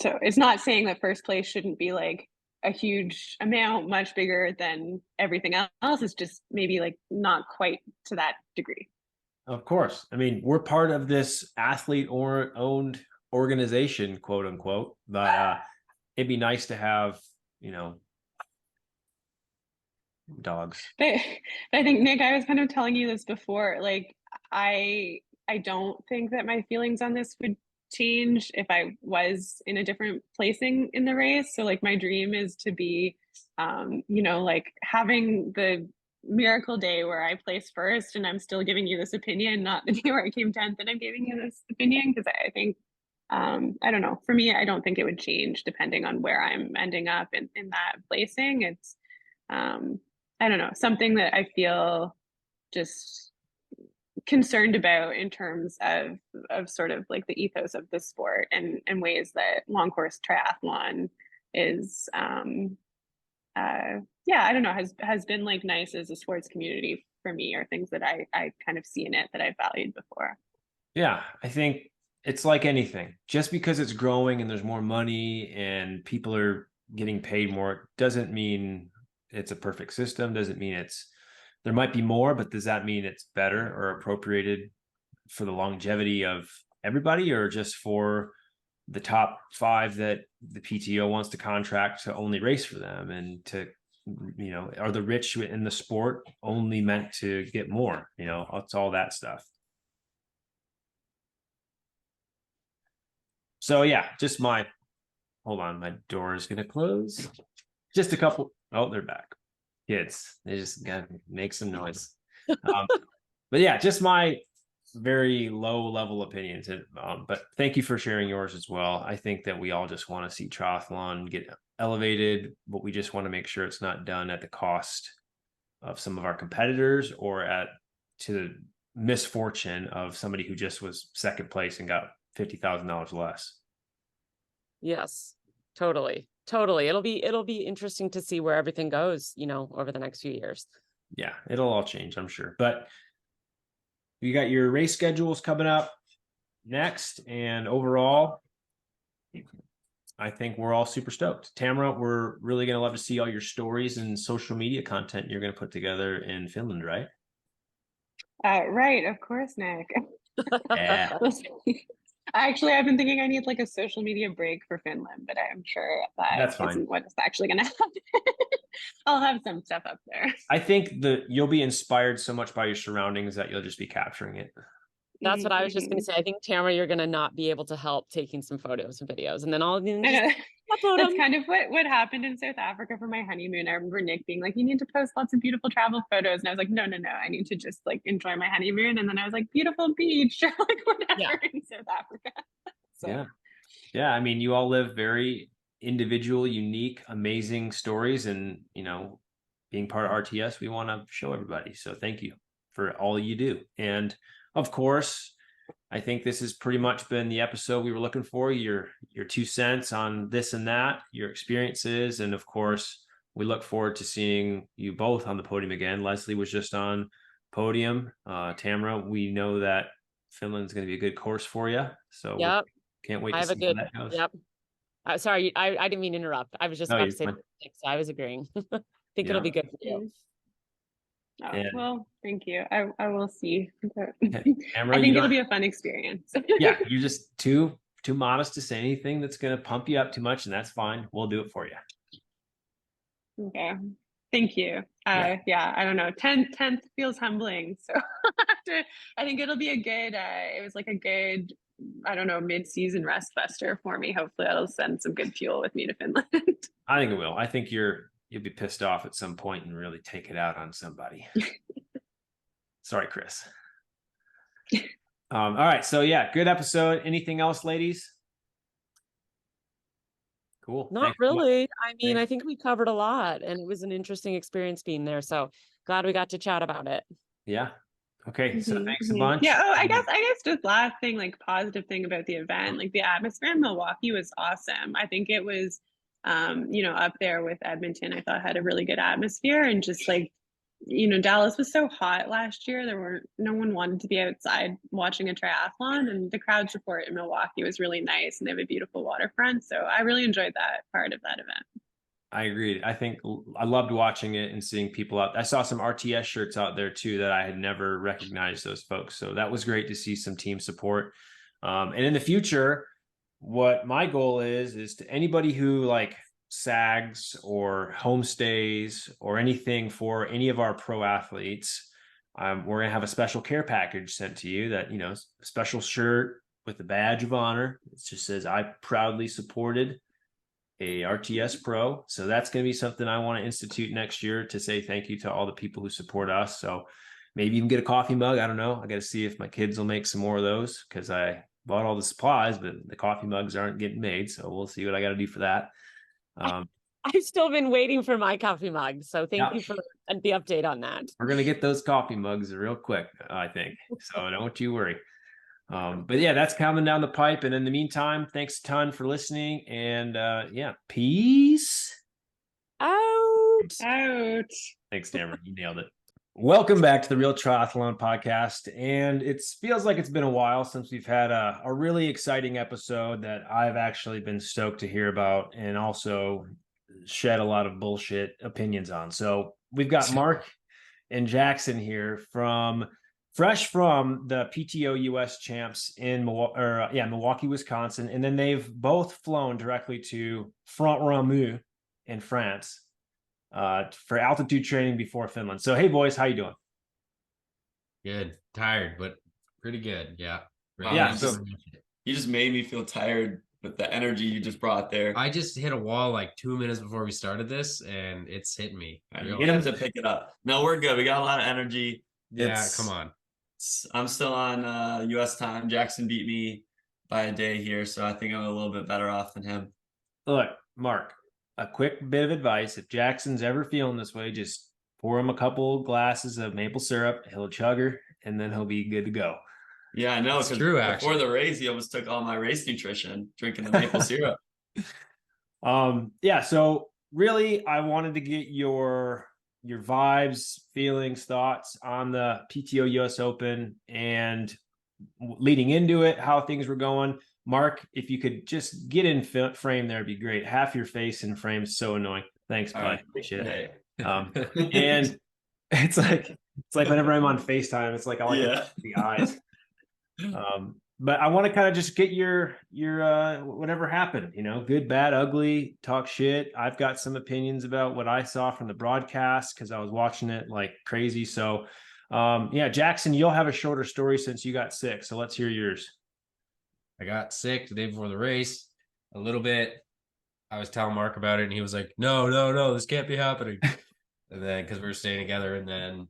Speaker 3: So it's not saying that first place shouldn't be like a huge amount, much bigger than everything else. It's just maybe like not quite to that degree.
Speaker 1: Of course. I mean, we're part of this athlete or owned organization, quote unquote, but it'd be nice to have, dogs.
Speaker 3: But I think, Nick, I was kind of telling you this before, like I don't think that my feelings on this would change if I was in a different placing in the race. So like my dream is to be like having the miracle day where I place first and I'm still giving you this opinion, not the day where I came 10th and I'm giving you this opinion, because I think I don't know, for me, I don't think it would change depending on where I'm ending up in that placing. It's I don't know, something that I feel just concerned about in terms of sort of like the ethos of the sport and ways that long course triathlon is I don't know, has been like nice as a sports community for me, or things that I kind of see in it that I've valued before.
Speaker 1: Yeah, I think it's like anything. Just because it's growing and there's more money and people are getting paid more doesn't mean it's a perfect system, doesn't mean there might be more, but does that mean it's better or appropriated for the longevity of everybody, or just for the top 5 that the PTO wants to contract to only race for them, and to, are the rich in the sport only meant to get more? It's all that stuff. So yeah, just hold on, my door is gonna close. Just a couple. Oh, they're back. Kids, they just gotta make some noise. But yeah, just my very low level opinions. But thank you for sharing yours as well. I think that we all just want to see triathlon get elevated, but we just want to make sure it's not done at the cost of some of our competitors, or to the misfortune of somebody who just was second place and got $50,000 less.
Speaker 2: Yes, totally. It'll be interesting to see where everything goes, over the next few years.
Speaker 1: Yeah, it'll all change, I'm sure. But you got your race schedules coming up next, and overall, I think we're all super stoked. Tamara, we're really going to love to see all your stories and social media content you're going to put together in Finland, right?
Speaker 3: Right, of course, Nick.
Speaker 1: Yeah.
Speaker 3: Actually, I've been thinking I need like a social media break for Finland, but I'm sure that
Speaker 1: That's fine.
Speaker 3: isn't what is actually going to happen. I'll have some stuff up there.
Speaker 1: I think that you'll be inspired so much by your surroundings that you'll just be capturing it.
Speaker 2: That's what I was just going to say. I think, Tamara, you're going to not be able to help taking some photos and videos, and then I'll just upload
Speaker 3: That's
Speaker 2: them.
Speaker 3: kind of what happened in South Africa for my honeymoon. I remember Nick being like, "You need to post lots of beautiful travel photos," and I was like, "No, I need to just like enjoy my honeymoon." And then I was like, "Beautiful beach," or like whatever in South Africa. So.
Speaker 1: Yeah. I mean, you all live very individual, unique, amazing stories, and being part of RTS, we want to show everybody. So thank you for all you do. And of course, I think this has pretty much been the episode we were looking for. Your 2 cents on this and that, your experiences, and of course, we look forward to seeing you both on the podium again. Lesley was just on podium. Tamara, we know that Finland's going to be a good course for you. So
Speaker 2: Yep.
Speaker 1: Can't wait
Speaker 2: I
Speaker 1: to
Speaker 2: have
Speaker 1: see how that goes.
Speaker 2: Yep. Sorry, I didn't mean to interrupt. I was just about to say, so I was agreeing. I think it'll be good for you.
Speaker 3: Oh, well, thank you. I will see.
Speaker 1: Tamara,
Speaker 3: I think it'll be a fun experience.
Speaker 1: Yeah, you're just too modest to say anything that's going to pump you up too much, and that's fine. We'll do it for you.
Speaker 3: Okay. Thank you. Yeah, I don't know. 10th feels humbling. So I think it'll be a good, it was like a good, I don't know, mid-season rest buster for me. Hopefully that'll send some good fuel with me to Finland.
Speaker 1: I think it will. I think you'll be pissed off at some point and really take it out on somebody. Sorry, Chris. All right. So yeah, good episode. Anything else, ladies? Cool.
Speaker 2: Not really. I mean, I think we covered a lot, and it was an interesting experience being there. So glad we got to chat about it.
Speaker 1: Yeah. Okay. So thanks a bunch.
Speaker 3: Yeah. Oh, I guess just last thing, like positive thing about the event, like the atmosphere in Milwaukee was awesome. I think it was, up there with Edmonton. I thought had a really good atmosphere, and just like, Dallas was so hot last year. No one wanted to be outside watching a triathlon, and the crowd support in Milwaukee was really nice, and they have a beautiful waterfront. So I really enjoyed that part of that event.
Speaker 1: I agreed. I think I loved watching it and seeing people out. I saw some RTS shirts out there too that I had never recognized those folks. So that was great to see some team support. And in the future, what my goal is to anybody who like SAGs or homestays or anything for any of our pro athletes, we're going to have a special care package sent to you that, a special shirt with a badge of honor. It just says, I proudly supported a RTS pro. So that's going to be something I want to institute next year to say thank you to all the people who support us. So maybe even get a coffee mug. I don't know. I got to see if my kids will make some more of those, because I bought all the supplies, but the coffee mugs aren't getting made. So we'll see what I got to do for that.
Speaker 2: I've still been waiting for my coffee mug. So thank you for the update on that.
Speaker 1: We're going to get those coffee mugs real quick, I think. So don't you worry. But yeah, that's coming down the pipe. And in the meantime, thanks a ton for listening. And peace
Speaker 2: out.
Speaker 1: Thanks, Tamara. You nailed it. Welcome back to the Real Triathlon Podcast. And it feels like it's been a while since we've had a really exciting episode that I've actually been stoked to hear about, and also shed a lot of bullshit opinions on. So we've got Mark and Jackson here fresh from the PTO US champs in Milwaukee, Wisconsin. And then they've both flown directly to Front-Ramu in France for altitude training before Finland. So, hey boys, how you doing?
Speaker 4: Good. Tired, but pretty good. Yeah.
Speaker 1: Yeah.
Speaker 5: You just made me feel tired with the energy you just brought there.
Speaker 4: I just hit a wall like 2 minutes before we started this, and it's hitting me.
Speaker 5: You have to pick it up. No, we're good. We got a lot of energy.
Speaker 4: Yeah, come on.
Speaker 5: I'm still on US time. Jackson beat me by a day here, so I think I'm a little bit better off than him.
Speaker 1: Look, Mark, a quick bit of advice. If Jackson's ever feeling this way, just pour him a couple glasses of maple syrup. He'll chug her, and then he'll be good to go.
Speaker 5: Yeah, I know.
Speaker 4: It's true, actually.
Speaker 5: Before the race, he almost took all my race nutrition, drinking the maple syrup.
Speaker 1: Yeah, so really, I wanted to get your your vibes, feelings, thoughts on the PTO US Open and leading into it, how things were going. Mark, if you could just get in frame there, it'd be great. Half your face in frame is so annoying. Thanks, bud.
Speaker 5: right.
Speaker 1: Appreciate it.
Speaker 5: Hey.
Speaker 1: And it's like whenever I'm on FaceTime, it's like I like the eyes. But I want to kind of just get your whatever happened, good, bad, ugly, talk shit. I've got some opinions about what I saw from the broadcast because I was watching it like crazy. So yeah, Jackson, you'll have a shorter story since you got sick. So let's hear yours.
Speaker 4: I got sick the day before the race a little bit. I was telling Mark about it and he was like, no, this can't be happening. And then because we were staying together, and then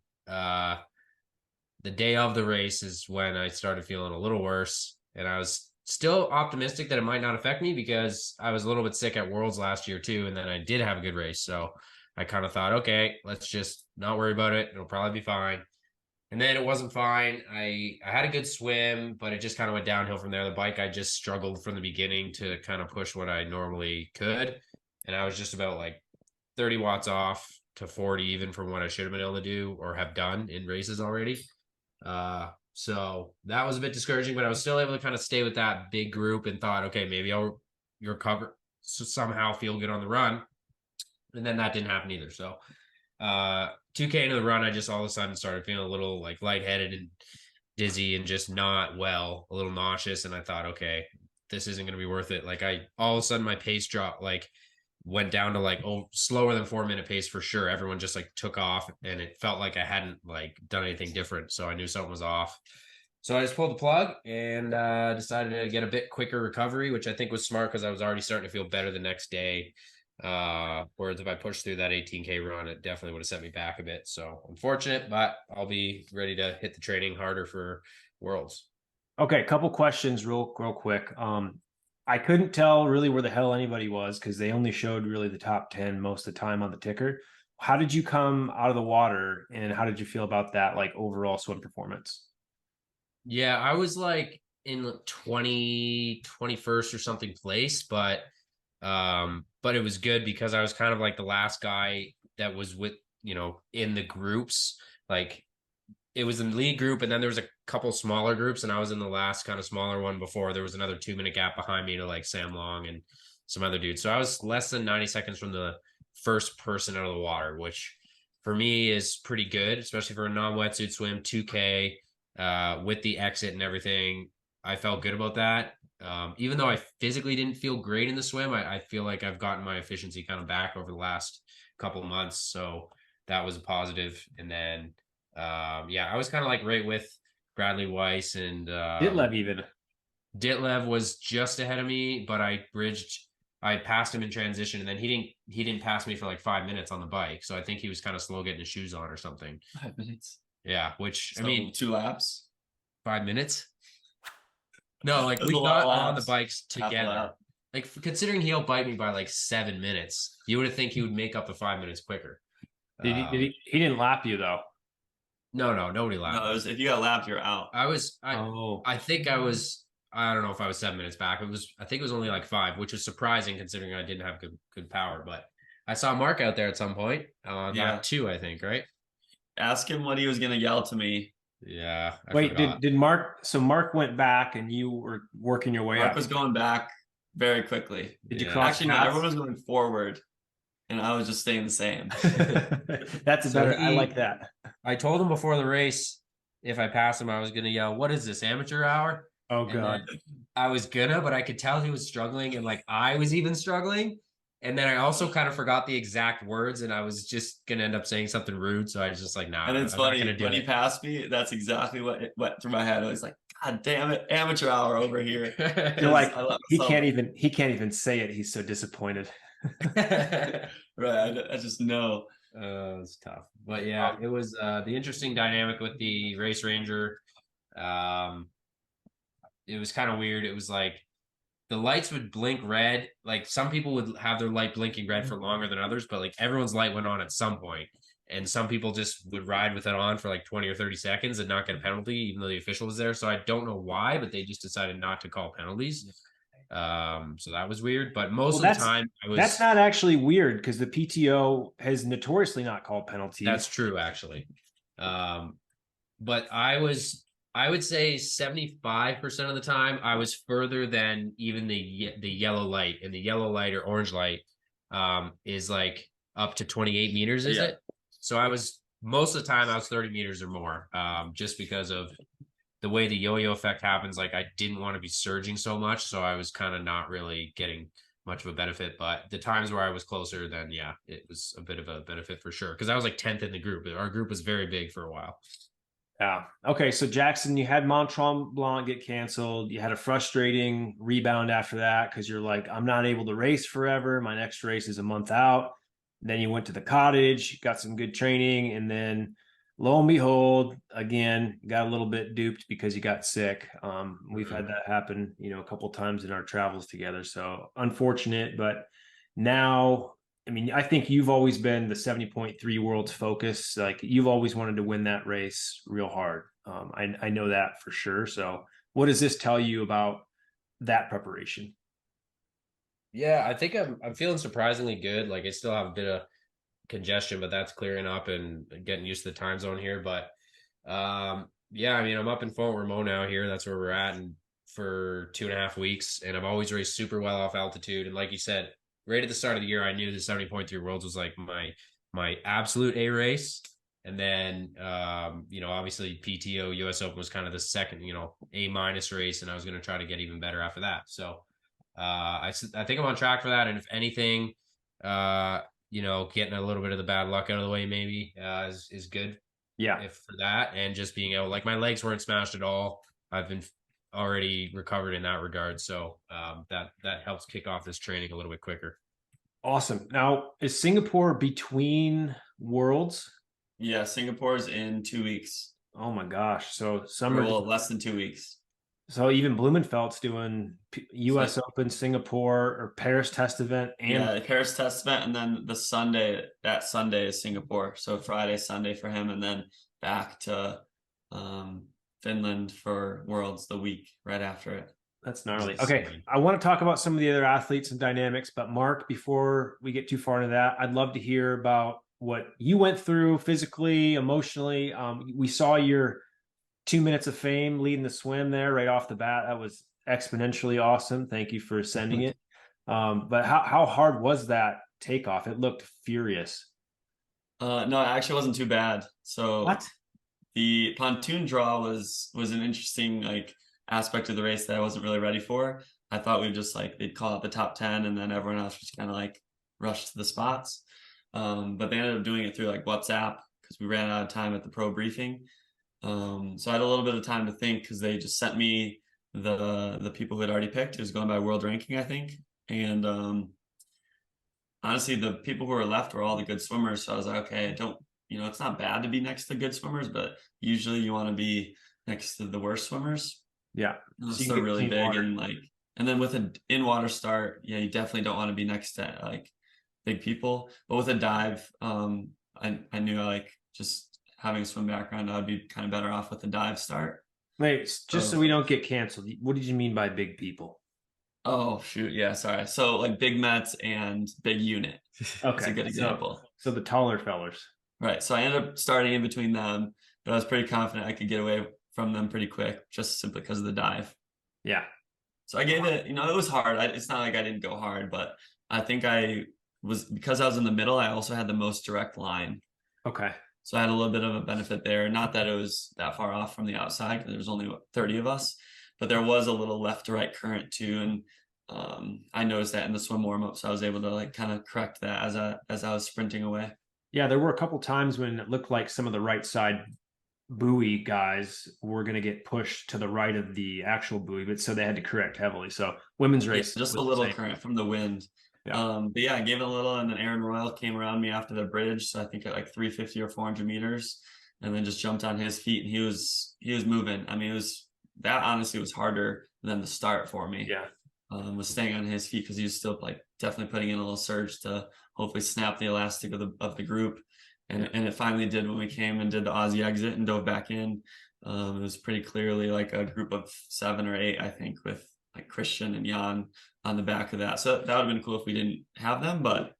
Speaker 4: the day of the race is when I started feeling a little worse, and I was still optimistic that it might not affect me because I was a little bit sick at Worlds last year too, and then I did have a good race. So I kind of thought, okay, let's just not worry about it. It'll probably be fine. And then it wasn't fine. I had a good swim, but it just kind of went downhill from there. The bike, I just struggled from the beginning to kind of push what I normally could. And I was just about like 30 watts off to 40 even from what I should have been able to do or have done in races already. So that was a bit discouraging, but I was still able to kind of stay with that big group and thought, okay, maybe I'll recover, so somehow feel good on the run. And then that didn't happen either. So 2K into the run, I just all of a sudden started feeling a little like lightheaded and dizzy and just not well, a little nauseous. And I thought, okay, this isn't going to be worth it. Like all of a sudden my pace dropped, like went down to like slower than 4-minute pace for sure. Everyone just like took off and it felt like I hadn't like done anything different. So I knew something was off. So I just pulled the plug and decided to get a bit quicker recovery, which I think was smart because I was already starting to feel better the next day. Whereas if I pushed through that 18K run, it definitely would have set me back a bit. So unfortunate, but I'll be ready to hit the training harder for Worlds.
Speaker 1: Okay, a couple questions real quick. I couldn't tell really where the hell anybody was because they only showed really the top 10 most of the time on the ticker. How did you come out of the water and how did you feel about that, like overall swim performance?
Speaker 4: Yeah, I was like in 21st or something place, but it was good because I was kind of like the last guy that was with, in the groups. Like it was in the lead group and then there was a couple smaller groups and I was in the last kind of smaller one before there was another 2-minute gap behind me to like Sam Long and some other dudes. So I was less than 90 seconds from the first person out of the water, which for me is pretty good, especially for a non-wetsuit swim, 2K, with the exit and everything. I felt good about that. Even though I physically didn't feel great in the swim, I feel like I've gotten my efficiency kind of back over the last couple of months. So that was a positive. And then, yeah, I was kind of like right with Bradley Weiss and
Speaker 1: Ditlev even.
Speaker 4: Ditlev was just ahead of me, but I passed him in transition, and then he didn't pass me for like 5 minutes on the bike. So I think he was kind of slow getting his shoes on or something.
Speaker 5: 5 minutes.
Speaker 4: Yeah, which
Speaker 5: So
Speaker 4: I mean
Speaker 5: 2 laps.
Speaker 4: 5 minutes. No, like we got on the bikes together. Like considering he outbiked me by like 7 minutes, you would think he would make up the 5 minutes quicker.
Speaker 1: He didn't lap you though.
Speaker 4: No, nobody lapped.
Speaker 5: No, if you got lapped, you're out.
Speaker 4: I think I was, I don't know if I was 7 minutes back. I think it was only like 5, which was surprising considering I didn't have good power. But I saw Mark out there at some point on lap 2, I think, right?
Speaker 5: Ask him what he was gonna yell to me.
Speaker 4: Yeah.
Speaker 1: Wait, did Mark? So Mark went back, and you were working your way up.
Speaker 5: Mark was going back very quickly.
Speaker 1: Did you cross?
Speaker 5: Actually, no, everyone was going forward, and I was just staying the same.
Speaker 1: That's better. I like that.
Speaker 4: I told him before the race, if I passed him, I was gonna yell, "What is this, amateur hour?"
Speaker 1: Oh God.
Speaker 4: I was gonna, but I could tell he was struggling, and like I was even struggling. And then I also kind of forgot the exact words, and I was just gonna end up saying something rude. So I was just like, "Nah."
Speaker 5: And it's funny when he passed me. That's exactly what went through my head. I was like, "God damn it, amateur hour over here."
Speaker 1: You're like, he can't even say it. He's so disappointed.
Speaker 5: Right. I just know.
Speaker 4: It's tough, but yeah, it was the interesting dynamic with the race ranger. It was kind of weird. It was like the lights would blink red. Like some people would have their light blinking red for longer than others, but like everyone's light went on at some point. And some people just would ride with it on for like 20 or 30 seconds and not get a penalty, even though the official was there. So I don't know why, but they just decided not to call penalties. So that was weird, but most
Speaker 1: Well,
Speaker 4: of the time
Speaker 1: that's not actually weird because the PTO has notoriously not called penalties.
Speaker 4: That's true, actually. But I would say 75% of the time I was further than even the yellow light, and the yellow light or orange light is like up to 28 meters, is it? So I was most of the time I was 30 meters or more, just because of the way the yo-yo effect happens. Like I didn't want to be surging so much, so I was kind of not really getting much of a benefit. But the times where I was closer, then yeah, it was a bit of a benefit for sure. Because I was like 10th in the group. Our group was very big for a while.
Speaker 1: Yeah. Okay. So Jackson, you had Mont Tremblant get canceled. You had a frustrating rebound after that because you're like, I'm not able to race forever. My next race is a month out. Then you went to the cottage, got some good training, and then lo and behold, again, got a little bit duped because you got sick. We've had that happen, a couple times in our travels together. So unfortunate, but now, I mean, I think you've always been the 70.3 world's focus. Like you've always wanted to win that race real hard. I know that for sure. So what does this tell you about that preparation?
Speaker 4: Yeah, I think I'm feeling surprisingly good. Like I still have a bit of congestion, but that's clearing up and getting used to the time zone here. But yeah, I mean, I'm up in Fort Ramon now here. That's where we're at, and for 2.5 weeks. And I've always raced super well off altitude. And like you said, right at the start of the year, I knew the 70.3 Worlds was like my absolute A race. And then obviously PTO US Open was kind of the second, A- race, and I was going to try to get even better after that. So I think I'm on track for that. And if anything, getting a little bit of the bad luck out of the way maybe is good.
Speaker 1: Yeah.
Speaker 4: If for that, and just being able, like my legs weren't smashed at all. I've been already recovered in that regard. So that helps kick off this training a little bit quicker.
Speaker 1: Awesome. Now, is Singapore between worlds?
Speaker 5: Yeah, Singapore's in 2 weeks.
Speaker 1: Oh my gosh. So summer,
Speaker 5: Well, less than 2 weeks.
Speaker 1: so even Blumenfeld's doing US Open, Singapore, or Paris test event, and
Speaker 5: the Paris test event, and then that Sunday is Singapore. So Friday, Sunday for him, and then back to Finland for Worlds the week right after it.
Speaker 1: That's gnarly. Okay, I want to talk about some of the other athletes and dynamics, but Mark, before we get too far into that, I'd love to hear about what you went through physically, emotionally. We saw your 2 minutes of fame leading the swim there right off the bat. That was exponentially awesome. Thank you for sending it. But how hard was that takeoff? It looked furious.
Speaker 5: No, it actually wasn't too bad. So
Speaker 1: What?
Speaker 5: the pontoon draw was an interesting aspect of the race that I wasn't really ready for. I thought we'd just they'd call out the top 10 and then everyone else just kind of rush to the spots. But they ended up doing it through WhatsApp because we ran out of time at the pro briefing. So I had a little bit of time to think because they just sent me the people who had already picked. It was going by world ranking, I think. And honestly, the people who were left were all the good swimmers. So I was like, okay, it's not bad to be next to good swimmers, but usually you want to be next to the worst swimmers.
Speaker 1: Yeah.
Speaker 5: So they're really big water. And then with an in-water start, yeah, you definitely don't want to be next to big people. But with a dive, I knew just having a swim background, I would be kind of better off with the dive start.
Speaker 1: Wait, just so we don't get canceled, what did you mean by big people?
Speaker 5: Oh shoot, yeah, sorry. So big Mets and big unit.
Speaker 1: Okay,
Speaker 5: that's a good example.
Speaker 1: So the taller fellers.
Speaker 5: Right. So I ended up starting in between them, but I was pretty confident I could get away from them pretty quick, just simply because of the dive.
Speaker 1: Yeah.
Speaker 5: So I gave it, it was hard. It's not like I didn't go hard, but I think because I was in the middle, I also had the most direct line.
Speaker 1: Okay.
Speaker 5: So I had a little bit of a benefit there. Not that it was that far off from the outside, because there was only 30 of us, but there was a little left to right current too. And I noticed that in the swim warm-up, so I was able to kind of correct that as I was sprinting away.
Speaker 1: Yeah, there were a couple times when it looked like some of the right side buoy guys were going to get pushed to the right of the actual buoy, but so they had to correct heavily. So women's race,
Speaker 5: just a little current from the wind. Yeah. But yeah, I gave it a little, and then Aaron Royal came around me after the bridge. So I think at 350 or 400 meters, and then just jumped on his feet, and he was moving. I mean, that honestly was harder than the start for me.
Speaker 1: Yeah.
Speaker 5: Was staying on his feet because he was still definitely putting in a little surge to hopefully snap the elastic of the group. And it finally did when we came and did the Aussie exit and dove back in. It was pretty clearly a group of 7 or 8, I think, with like Christian and Jan on the back of that. So that would have been cool if we didn't have them, but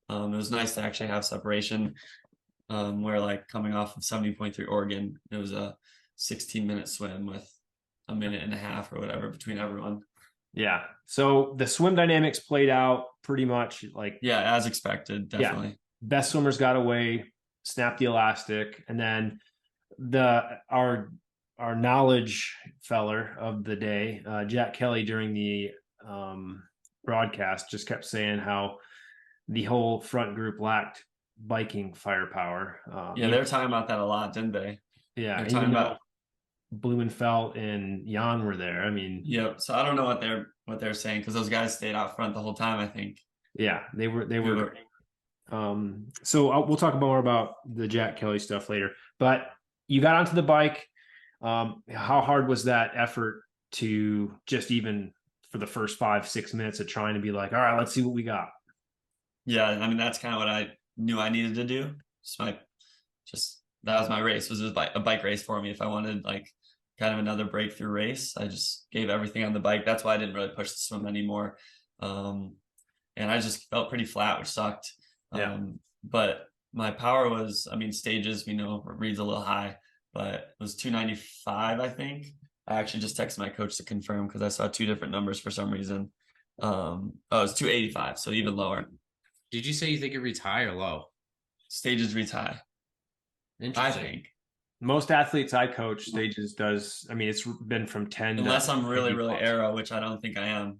Speaker 5: it was nice to actually have separation. Where like coming off of 70.3 Oregon, it was a 16-minute swim with a minute and a half or whatever between everyone.
Speaker 1: Yeah. So the swim dynamics played out pretty much like,
Speaker 5: Yeah, as expected, definitely.
Speaker 1: best swimmers got away, snapped the elastic, and then our knowledge feller of the day, Jack Kelly, during the broadcast just kept saying how the whole front group lacked biking firepower.
Speaker 5: Yeah, they were talking about that a lot, didn't they?
Speaker 1: Yeah,
Speaker 5: They're
Speaker 1: even
Speaker 5: talking
Speaker 1: though
Speaker 5: about
Speaker 1: Blumenfeld and Jan were there. I mean,
Speaker 5: Yep. So I don't know what they're saying because those guys stayed out front the whole time, I think.
Speaker 1: yeah, they were.
Speaker 5: were-
Speaker 1: So we'll talk more about the Jack Kelly stuff later. But you got onto the bike. How hard was that effort to just even for the first 5-6 minutes of trying to be like, all right, let's see what we got?
Speaker 5: Yeah, I mean that's kind of what I knew I needed to do. That was my race. Was a bike race for me. If I wanted like kind of another breakthrough race, I just gave everything on the bike. That's why I didn't really push the swim anymore. And I just felt pretty flat, which sucked.
Speaker 1: Yeah.
Speaker 5: But my power was, I mean, stages, reads a little high, but it was 295, I think. I actually just texted my coach to confirm because I saw two different numbers for some reason. It was 285, so even lower.
Speaker 4: Did you say you think it reads high or low?
Speaker 5: Stages reads high, I
Speaker 4: Interesting.
Speaker 5: think.
Speaker 1: Most athletes I coach, stages does. I mean, it's been from 10
Speaker 5: Unless
Speaker 1: to
Speaker 5: I'm really,
Speaker 1: 50
Speaker 5: really
Speaker 1: plus.
Speaker 5: aero, which I don't think I am.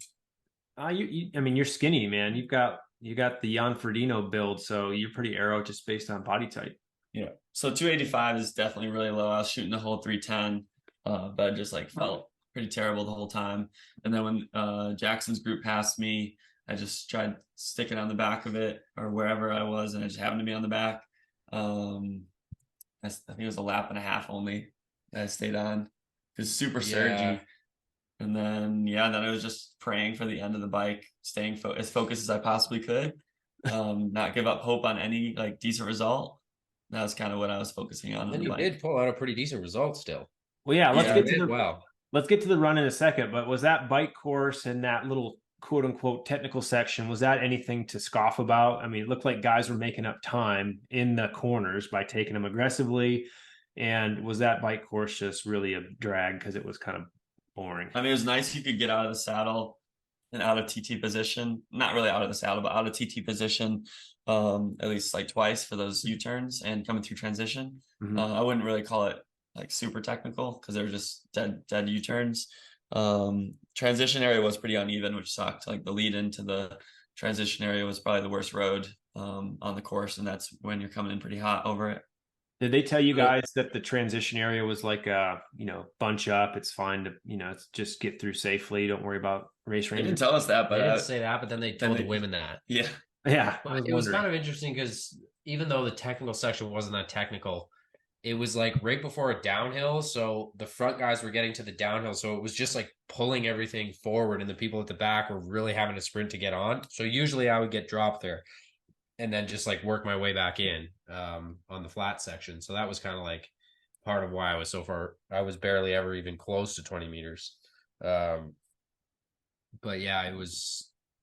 Speaker 1: I mean, you're skinny, man. You got the Jan Frodeno build, so you're pretty aero just based on body type.
Speaker 5: Yeah. So 285 is definitely really low. I was shooting the whole 310, but I just like felt pretty terrible the whole time. And then when Jackson's group passed me, I just tried sticking on the back of it or wherever I was, and it just happened to be on the back. I think it was a lap and a half only that I stayed on. It was super surgy. And then then I was just praying for the end of the bike, staying as focused as I possibly could, not give up hope on any like decent result. That was kind of what I was focusing on.
Speaker 4: And you did pull out a pretty decent result still.
Speaker 1: Well, yeah, let's get to the run in a second. But was that bike course and that little quote unquote technical section, was that anything to scoff about? I mean, it looked like guys were making up time in the corners by taking them aggressively. And was that bike course just really a drag because it was kind of boring?
Speaker 5: I mean, it was nice you could get out of the saddle and out of TT position. Not really out of the saddle, but out of TT position at least like twice for those U-turns and coming through transition.
Speaker 1: Mhm.
Speaker 5: I wouldn't really call it like super technical because they were just dead U-turns. Transition area was pretty uneven, which sucked. Like the lead into the transition area was probably the worst road on the course, and that's when you're coming in pretty hot over it.
Speaker 1: Did they tell you guys that the transition area was like bunch up? It's fine to, it's just get through safely. Don't worry about race
Speaker 5: They
Speaker 1: range.
Speaker 5: didn't tell us that, but
Speaker 4: They didn't say that, but then they told the women that.
Speaker 5: Yeah.
Speaker 1: Yeah.
Speaker 4: It was kind of interesting because even though the technical section wasn't that technical, it was like right before a downhill. So the front guys were getting to the downhill. So it was just like pulling everything forward, and the people at the back were really having to sprint to get on. So usually I would get dropped there and then just like work my way back in on the flat section. So that was kind of like part of why I was so far. I was barely ever even close to 20 meters. But yeah,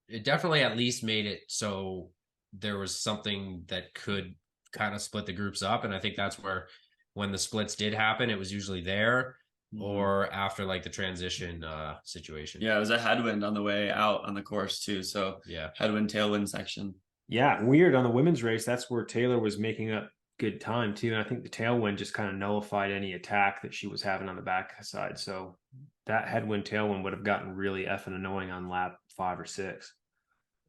Speaker 4: it definitely at least made it so there was something that could kind of split the groups up. And I think that's where, when the splits did happen, it was usually there or after like the transition situation.
Speaker 5: Yeah, it was a headwind on the way out on the course too. So
Speaker 4: yeah,
Speaker 5: headwind, tailwind section.
Speaker 1: Yeah, weird on the women's race. That's where Taylor was making up good time too. And I think the tailwind just kind of nullified any attack that she was having on the back side. So that headwind tailwind would have gotten really effing annoying on lap 5 or 6.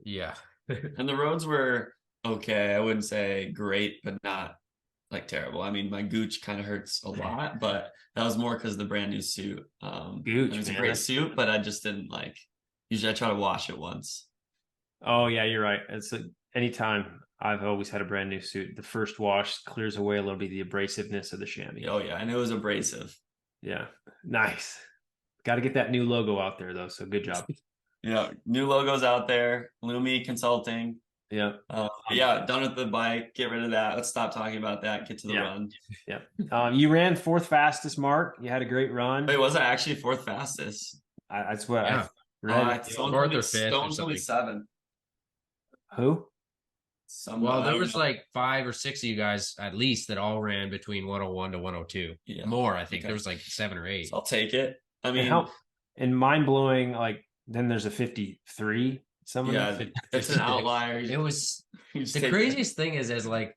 Speaker 4: Yeah.
Speaker 5: And the roads were okay. I wouldn't say great, but not like terrible. I mean, my gooch kind of hurts a lot, but that was more because of the brand new suit.
Speaker 1: Gooch,
Speaker 5: it was
Speaker 1: man,
Speaker 5: a great suit, but I just didn't like. Usually, I try to wash it once.
Speaker 1: Oh yeah, you're right. It's anytime I've always had a brand new suit, the first wash clears away a little bit the abrasiveness of the chamois.
Speaker 5: Oh yeah, and it was abrasive.
Speaker 1: Yeah, nice. Got to get that new logo out there though. So good job.
Speaker 5: Yeah, new logos out there. Lumi Consulting.
Speaker 1: Yeah.
Speaker 5: Yeah, done with the bike. Get rid of that. Let's stop talking about that. Get to the run.
Speaker 1: Yeah. You ran 4th fastest, Mark. You had a great run.
Speaker 5: Wait, was I actually 4th fastest?
Speaker 1: That's what Red.
Speaker 5: Someone
Speaker 4: fourth
Speaker 5: told me,
Speaker 4: or fifth or
Speaker 5: someone told me
Speaker 4: something.
Speaker 5: 7.
Speaker 1: Who?
Speaker 4: Well,
Speaker 5: I
Speaker 4: there
Speaker 5: don't
Speaker 4: was
Speaker 5: know.
Speaker 4: like 5 or 6 of you guys at least that all ran between 101 to 102.
Speaker 5: Yeah.
Speaker 4: More, I think.
Speaker 5: Okay.
Speaker 4: There was like 7 or 8.
Speaker 5: So I'll take it. I
Speaker 1: And
Speaker 5: mean,
Speaker 1: how and mind blowing, like then there's a 53. Someone
Speaker 5: yeah, it's an outlier.
Speaker 4: It was
Speaker 5: You just
Speaker 4: the
Speaker 5: take
Speaker 4: craziest thing is like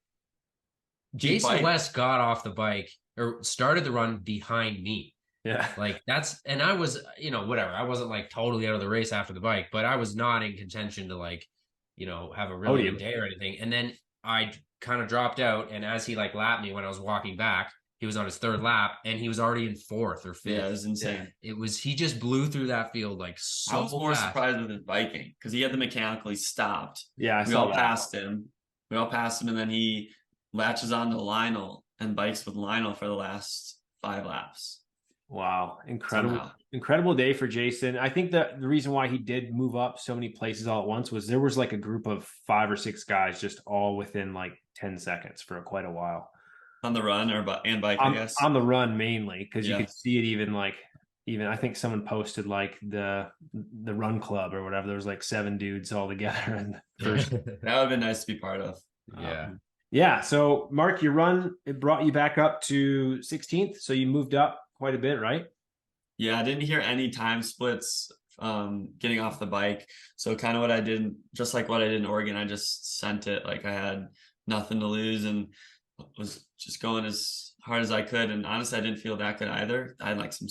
Speaker 4: Jason
Speaker 5: bike.
Speaker 4: West got off the bike or started the run behind me.
Speaker 1: Yeah.
Speaker 4: Like and I was, whatever. I wasn't like totally out of the race after the bike, but I was not in contention to like, have a really good day or anything. And then I kind of dropped out. And as he like lapped me when I was walking back, he was on his 3rd lap and he was already in 4th or 5th.
Speaker 5: Yeah, it was insane.
Speaker 4: He just blew through that field like so
Speaker 5: I was more
Speaker 4: fast.
Speaker 5: surprised with his biking because he had the mechanical. He stopped.
Speaker 1: Yeah, I
Speaker 5: we
Speaker 1: saw
Speaker 5: all
Speaker 1: that.
Speaker 5: passed him. We all passed him, and then he latches onto Lionel and bikes with Lionel for the last 5 laps.
Speaker 1: Wow, incredible,
Speaker 5: Somehow.
Speaker 1: incredible day for Jason. I think that the reason why he did move up so many places all at once was there was like a group of 5 or 6 guys just all within like 10 seconds for quite a while.
Speaker 5: On the run and bike, I guess.
Speaker 1: On the run mainly, because you
Speaker 5: Yeah.
Speaker 1: could see it even I think someone posted like the run club or whatever. There was like 7 dudes all together in the first.
Speaker 5: That would have been nice to be part of.
Speaker 4: Yeah.
Speaker 1: Yeah. So Mark, your run, it brought you back up to 16th. So you moved up quite a bit, right?
Speaker 5: Yeah, I didn't hear any time splits getting off the bike. So kind of what I did, just like what I did in Oregon, I just sent it like I had nothing to lose and was just going as hard as I could. And honestly, I didn't feel that good either. I had like some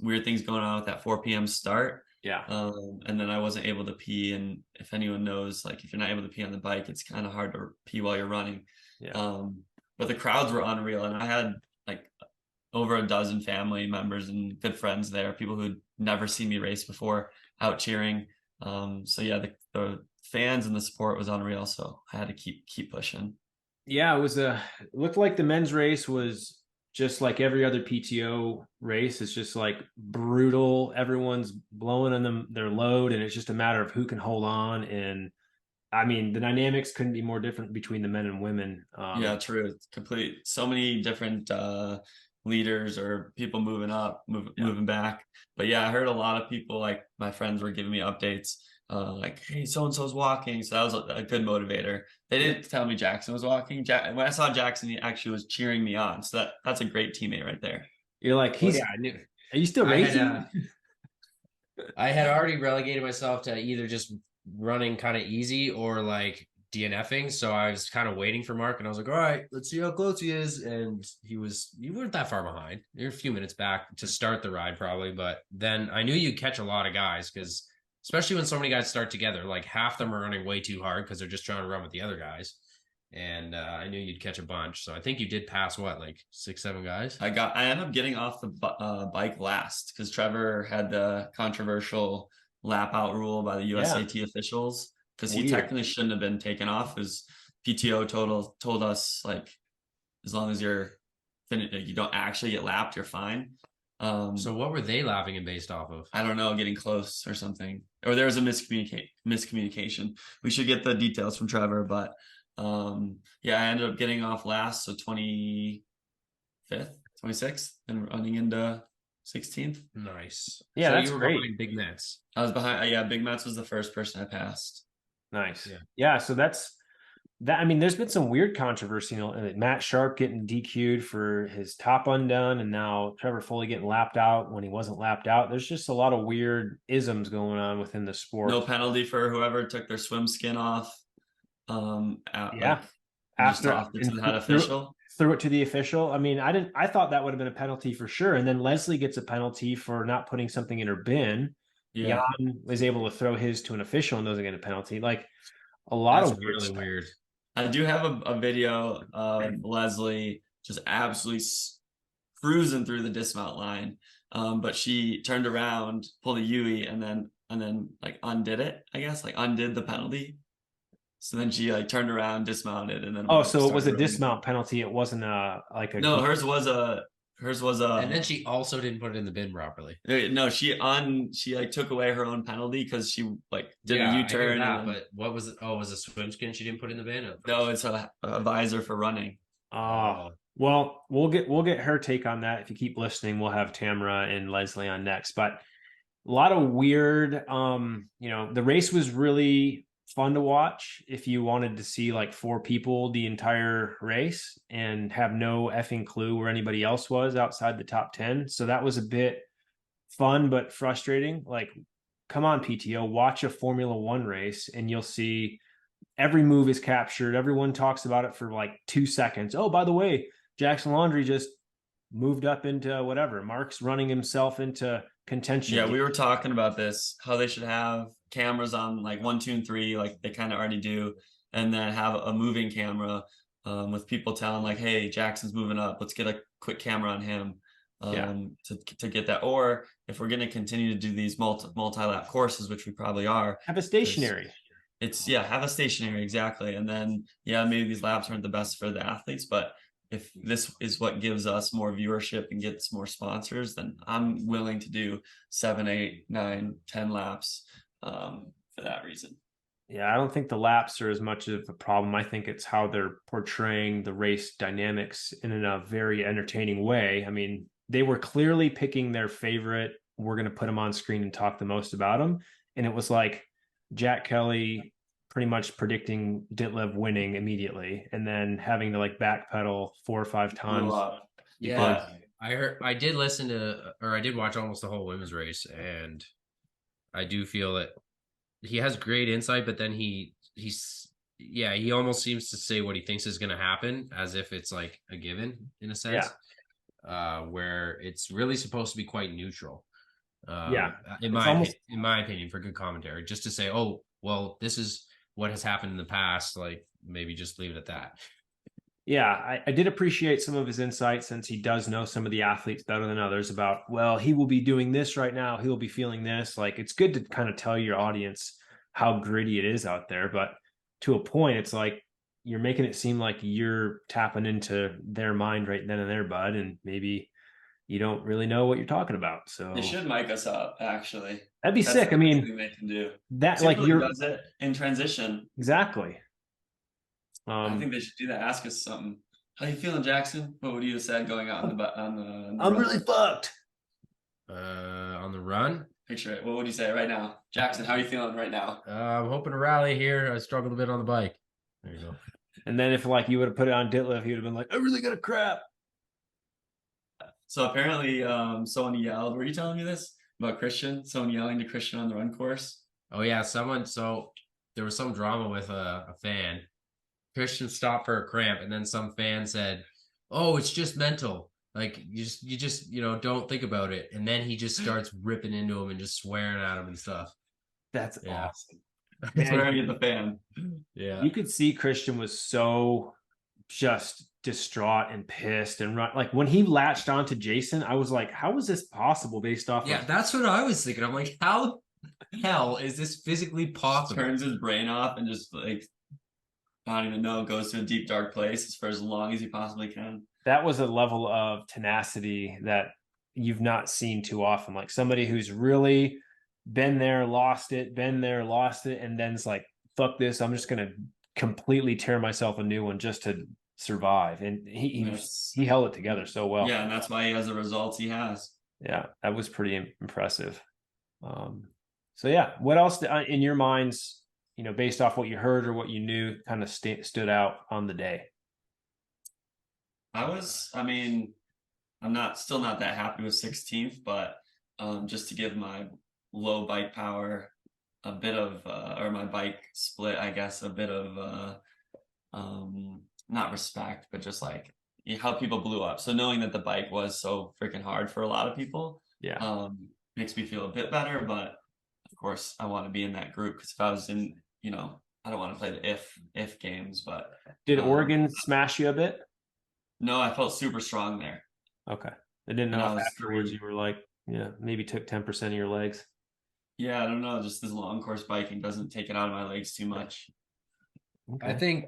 Speaker 5: weird things going on with that 4 p.m. start.
Speaker 1: Yeah.
Speaker 5: And then I wasn't able to pee. And if anyone knows, like if you're not able to pee on the bike, it's kind of hard to pee while you're running.
Speaker 1: Yeah.
Speaker 5: But the crowds were unreal. And I had like over a dozen family members and good friends there, people who'd never seen me race before out cheering. So yeah, the fans and the support was unreal. So I had to keep pushing.
Speaker 1: Yeah, it looked like the men's race was just like every other PTO race. It's just like brutal. Everyone's blowing on their load, and it's just a matter of who can hold on. And I mean, the dynamics couldn't be more different between the men and women.
Speaker 5: Yeah, true. Complete. So many different leaders or people moving back. But yeah, I heard a lot of people, like my friends were giving me updates. Like, hey, so-and-so's walking. So that was a good motivator. They didn't tell me Jackson was walking. When I saw Jackson, he actually was cheering me on. So that's a great teammate right there.
Speaker 1: You're like,
Speaker 4: I
Speaker 1: knew. Are you still racing?
Speaker 4: I had already relegated myself to either just running kind of easy or like DNFing. So I was kind of waiting for Mark and I was like, all right, let's see how close he is. And you weren't that far behind. You're a few minutes back to start the ride probably. But then I knew you'd catch a lot of guys because especially when so many guys start together, like half them are running way too hard because they're just trying to run with the other guys. And I knew you'd catch a bunch. So I think you did pass like 6, 7 guys.
Speaker 5: I ended up getting off the bike last because Trevor had the controversial lap out rule by the USAT officials because he technically shouldn't have been taken off. Because PTO told us like as long as you don't actually get lapped, you're fine.
Speaker 4: So what were they lapping him based off of?
Speaker 5: I don't know, getting close or something, or there was a miscommunication. We should get the details from Trevor, but yeah, I ended up getting off last, so 25th, 26th, and running into 16th.
Speaker 4: Nice.
Speaker 1: Yeah,
Speaker 4: so
Speaker 1: that's
Speaker 4: you were
Speaker 1: great.
Speaker 4: behind Big Mets.
Speaker 5: I was behind. Yeah, Big Mets was the first person I passed.
Speaker 1: Nice. Yeah. So that's that. I mean, there's been some weird controversy. Matt Sharp getting DQ'd for his top undone, and now Trevor Foley getting lapped out when he wasn't lapped out. There's just a lot of weird isms going on within the sport.
Speaker 5: No penalty for whoever took their swim skin off.
Speaker 1: After
Speaker 5: official
Speaker 1: threw it to the official. I mean, I thought that would have been a penalty for sure. And then Lesley gets a penalty for not putting something in her bin.
Speaker 5: Yeah,
Speaker 1: Jan was able to throw his to an official and doesn't get a penalty. Like a lot of weird
Speaker 4: really
Speaker 1: stuff.
Speaker 4: weird.
Speaker 5: I do have a video of Lesley just absolutely cruising through the dismount line, but she turned around, pulled a Yui, and then like undid it. I guess like undid the penalty. So then she like turned around, dismounted, and then
Speaker 1: so it was a dismount penalty. It wasn't
Speaker 5: no. Hers was a.
Speaker 4: And then she also didn't put it in the bin properly.
Speaker 5: No, she like took away her own penalty because she like did a U-turn.
Speaker 4: But what was it? Oh, it was a swim skin she didn't put in the bin?
Speaker 5: No, it's a visor for running.
Speaker 1: Well, we'll get her take on that. If you keep listening, we'll have Tamara and Lesley on next. But A lot of weird, the race was really fun to watch if you wanted to see like 4 people the entire race and have no effing clue where anybody else was outside the top 10. So that was a bit fun but frustrating. Like, come on, PTO, watch a Formula One race and you'll see every move is captured. Everyone talks about it for like 2 seconds. Oh, by the way, Jackson Laundry just moved up into whatever. Mark's running himself into contention.
Speaker 5: Yeah, we were talking about this, how they should have cameras on like 1, 2, and 3, like they kind of already do, and then have a moving camera with people telling like, hey, Jackson's moving up. Let's get a quick camera on him to get that. Or if we're going to continue to do these multi-lap courses, which we probably are,
Speaker 1: have a stationary.
Speaker 5: Have a stationary, exactly. And then maybe these laps aren't the best for the athletes, but if this is what gives us more viewership and gets more sponsors, then I'm willing to do 7, 8, 9, 10 laps for that reason.
Speaker 1: Yeah, I don't think the laps are as much of a problem. I think it's how they're portraying the race dynamics in a very entertaining way. I mean, they were clearly picking their favorite. We're going to put them on screen and talk the most about them. And it was like Jack Kelly pretty much predicting Ditlev winning immediately and then having to like backpedal 4 or 5 times.
Speaker 4: Yeah. I did watch almost the whole women's race, and I do feel that he has great insight, but then he almost seems to say what he thinks is going to happen as if it's like a given in a sense. Where it's really supposed to be quite neutral. In my opinion, for good commentary, just to say, oh, well, this is what has happened in the past, like maybe just leave it at that.
Speaker 1: Yeah, I did appreciate some of his insight, since he does know some of the athletes better than others about, well, he will be doing this right now. He'll be feeling this. Like, it's good to kind of tell your audience how gritty it is out there. But to a point, it's like you're making it seem like you're tapping into their mind right then and there, bud. And maybe you don't really know what you're talking about. So
Speaker 5: they should mic us up, actually.
Speaker 1: That'd be sick. I mean,
Speaker 5: they can do
Speaker 1: that, like,
Speaker 5: you're does it in transition.
Speaker 1: Exactly.
Speaker 5: I think they should do that. Ask us something. How you feeling, Jackson? What would you have said going on the
Speaker 1: I'm
Speaker 5: run?
Speaker 1: really fucked.
Speaker 4: On the run?
Speaker 5: Picture it. What would you say right now? Jackson, how are you feeling right now?
Speaker 4: I'm hoping to rally here. I struggled a bit on the bike. There you go.
Speaker 1: And then if like you would have put it on Ditlev, he would have been like, I really got a crap.
Speaker 5: So apparently someone yelled. Were you telling me this about Christian? Someone yelling to Christian on the run course?
Speaker 4: Oh yeah, so there was some drama with a fan. Christian stopped for a cramp, and then some fan said, oh, it's just mental. Like you just don't think about it. And then he just starts ripping into him and just swearing at him and stuff.
Speaker 1: That's awesome.
Speaker 5: Swearing at the fan.
Speaker 4: Yeah.
Speaker 1: You could see Christian was so just distraught and pissed and like when he latched onto Jason, I was like, how is this possible based off
Speaker 4: of that's what I was thinking. I'm like, how the hell is this physically possible?
Speaker 5: Turns his brain off and just like, I don't even know, goes to a deep dark place for as long as he possibly can.
Speaker 1: That was a level of tenacity that you've not seen too often. Like somebody who's really been there, lost it, and then it's like, fuck this, I'm just gonna completely tear myself a new one just to survive. And he held it together so well.
Speaker 5: Yeah, and that's why he has the results he has.
Speaker 1: Yeah, that was pretty impressive. So yeah, what else in your minds, based off what you heard or what you knew, kind of stood out on the day?
Speaker 5: I'm still not that happy with 16th, but just to give my low bike power a bit of, or my bike split, I guess, a bit of, not respect, but just like how people blew up. So knowing that the bike was so freaking hard for a lot of people, makes me feel a bit better. But of course, I want to be in that group, because if I was in, I don't want to play the if games. But
Speaker 1: did Oregon smash you a bit?
Speaker 5: No, I felt super strong there.
Speaker 1: Okay, I didn't know if afterwards you were like, maybe took 10% of your legs.
Speaker 5: Yeah, I don't know. Just this long course biking doesn't take it out of my legs too much.
Speaker 4: Okay. I think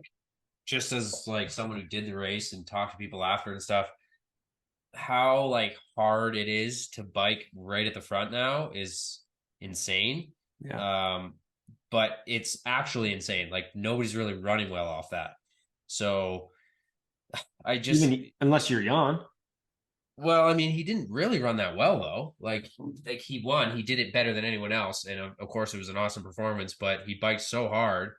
Speaker 4: just as like someone who did the race and talked to people after and stuff, how like hard it is to bike right at the front now is insane.
Speaker 1: Yeah.
Speaker 4: But it's actually insane. Like nobody's really running well off that. So I just
Speaker 1: unless you're Jan.
Speaker 4: Well, I mean, he didn't really run that well though. Like he won, he did it better than anyone else, and of course it was an awesome performance. But he biked so hard,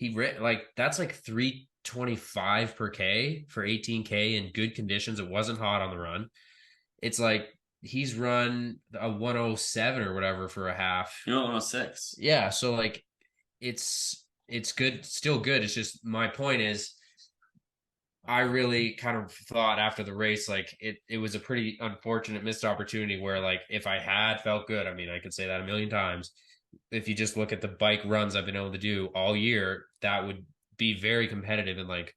Speaker 4: that's like 325 per K for 18K in good conditions. It wasn't hot on the run. It's like he's run a 107 or whatever for a half.
Speaker 5: You know, 106.
Speaker 4: Yeah, so like it's good, still good. It's just my point is I really kind of thought after the race, like it was a pretty unfortunate missed opportunity where like if I had felt good, I mean, I could say that a million times. If you just look at the bike runs I've been able to do all year, that would be very competitive and like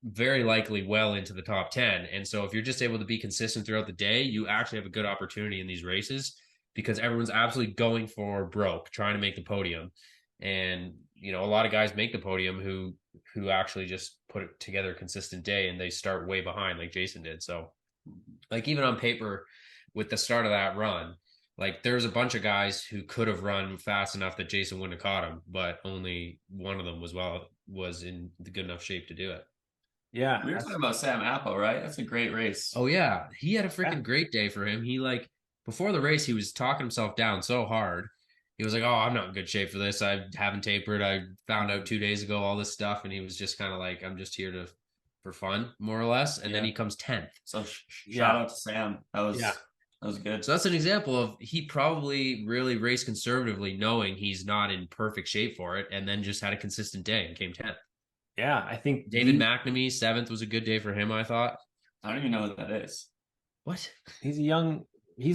Speaker 4: very likely well into the top 10. And so if you're just able to be consistent throughout the day, you actually have a good opportunity in these races because everyone's absolutely going for broke, trying to make the podium. And, you know, a lot of guys make the podium who actually just put it together a consistent day and they start way behind like Jason did. So like even on paper with the start of that run, like there's a bunch of guys who could have run fast enough that Jason wouldn't have caught him, but only one of them was in the good enough shape to do it.
Speaker 1: Yeah.
Speaker 5: We were talking about Sam Apple, right? That's a great race.
Speaker 4: Oh yeah, he had a freaking great day for him. He like before the race, he was talking himself down so hard. He was like, "Oh, I'm not in good shape for this. I haven't tapered. I found out 2 days ago all this stuff," and he was just kind of like, "I'm just here for fun, more or less." And then he comes 10th.
Speaker 5: So shout out to Sam. That was good.
Speaker 4: So that's an example of he probably really raced conservatively, knowing he's not in perfect shape for it, and then just had a consistent day and came 10th.
Speaker 1: Yeah, I think
Speaker 4: David McNamee 7th was a good day for him. I thought.
Speaker 5: I don't even know what that is.
Speaker 4: What?
Speaker 1: He's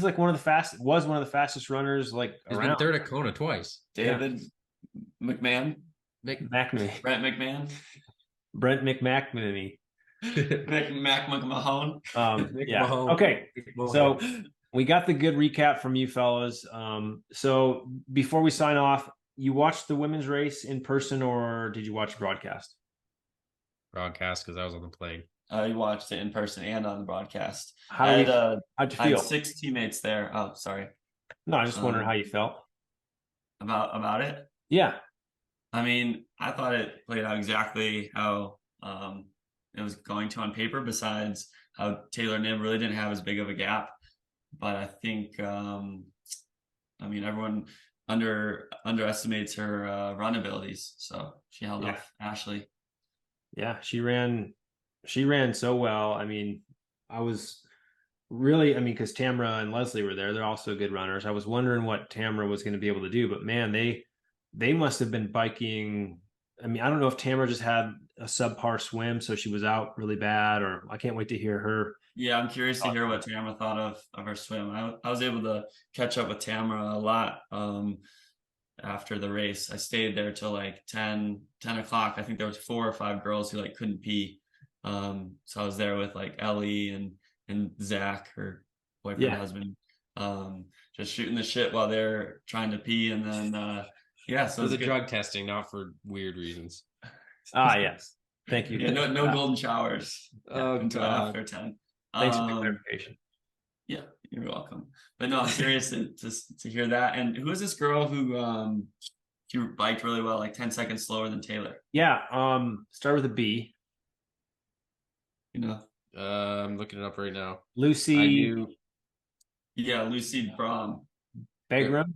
Speaker 1: like one of the fastest runners like
Speaker 4: He's
Speaker 1: around.
Speaker 4: been third at Kona twice.
Speaker 5: David McMahon?
Speaker 1: McNamee.
Speaker 5: Brent McMahon?
Speaker 1: Brent McMahon.
Speaker 5: McMahon?
Speaker 1: Yeah.
Speaker 4: Mahone.
Speaker 1: Okay. So we got the good recap from you fellas. So before we sign off, you watched the women's race in person or did you watch broadcast?
Speaker 4: Broadcast because I was on the plane.
Speaker 5: You watched it in person and on the broadcast.
Speaker 1: How'd you
Speaker 5: I
Speaker 1: feel?
Speaker 5: had 6 teammates there. Oh, sorry.
Speaker 1: No, I just wondering how you felt.
Speaker 5: About it?
Speaker 1: Yeah.
Speaker 5: I mean, I thought it played out exactly how it was going to on paper, besides how Taylor Knibb really didn't have as big of a gap. But I think, everyone underestimates her run abilities. So she held off Ashley.
Speaker 1: Yeah, she ran so well. I mean, I was really, because Tamara and Lesley were there. They're also good runners. I was wondering what Tamara was going to be able to do, but man, they must have been biking. I mean, I don't know if Tamara just had a subpar swim, so she was out really bad, or I can't wait to hear her.
Speaker 5: Yeah, I'm curious to hear what Tamara thought of her swim. I was able to catch up with Tamara a lot after the race. I stayed there till like 10 o'clock. I think there was 4 or 5 girls who like couldn't pee. So I was there with like Ellie and Zach, her boyfriend, husband, just shooting the shit while they're trying to pee. And then, so
Speaker 4: for the drug testing, not for weird reasons.
Speaker 1: Yes. Thank you.
Speaker 5: Yeah, no golden showers until after 10.
Speaker 1: Thanks for the clarification.
Speaker 5: Yeah, you're welcome. But no, I'm curious to hear that. And who is this girl who she biked really well, like 10 seconds slower than Taylor?
Speaker 1: Yeah. Start with a B.
Speaker 5: You know,
Speaker 4: I'm looking it up right now.
Speaker 1: Lucy.
Speaker 5: Lucy Brom.
Speaker 1: Bagram.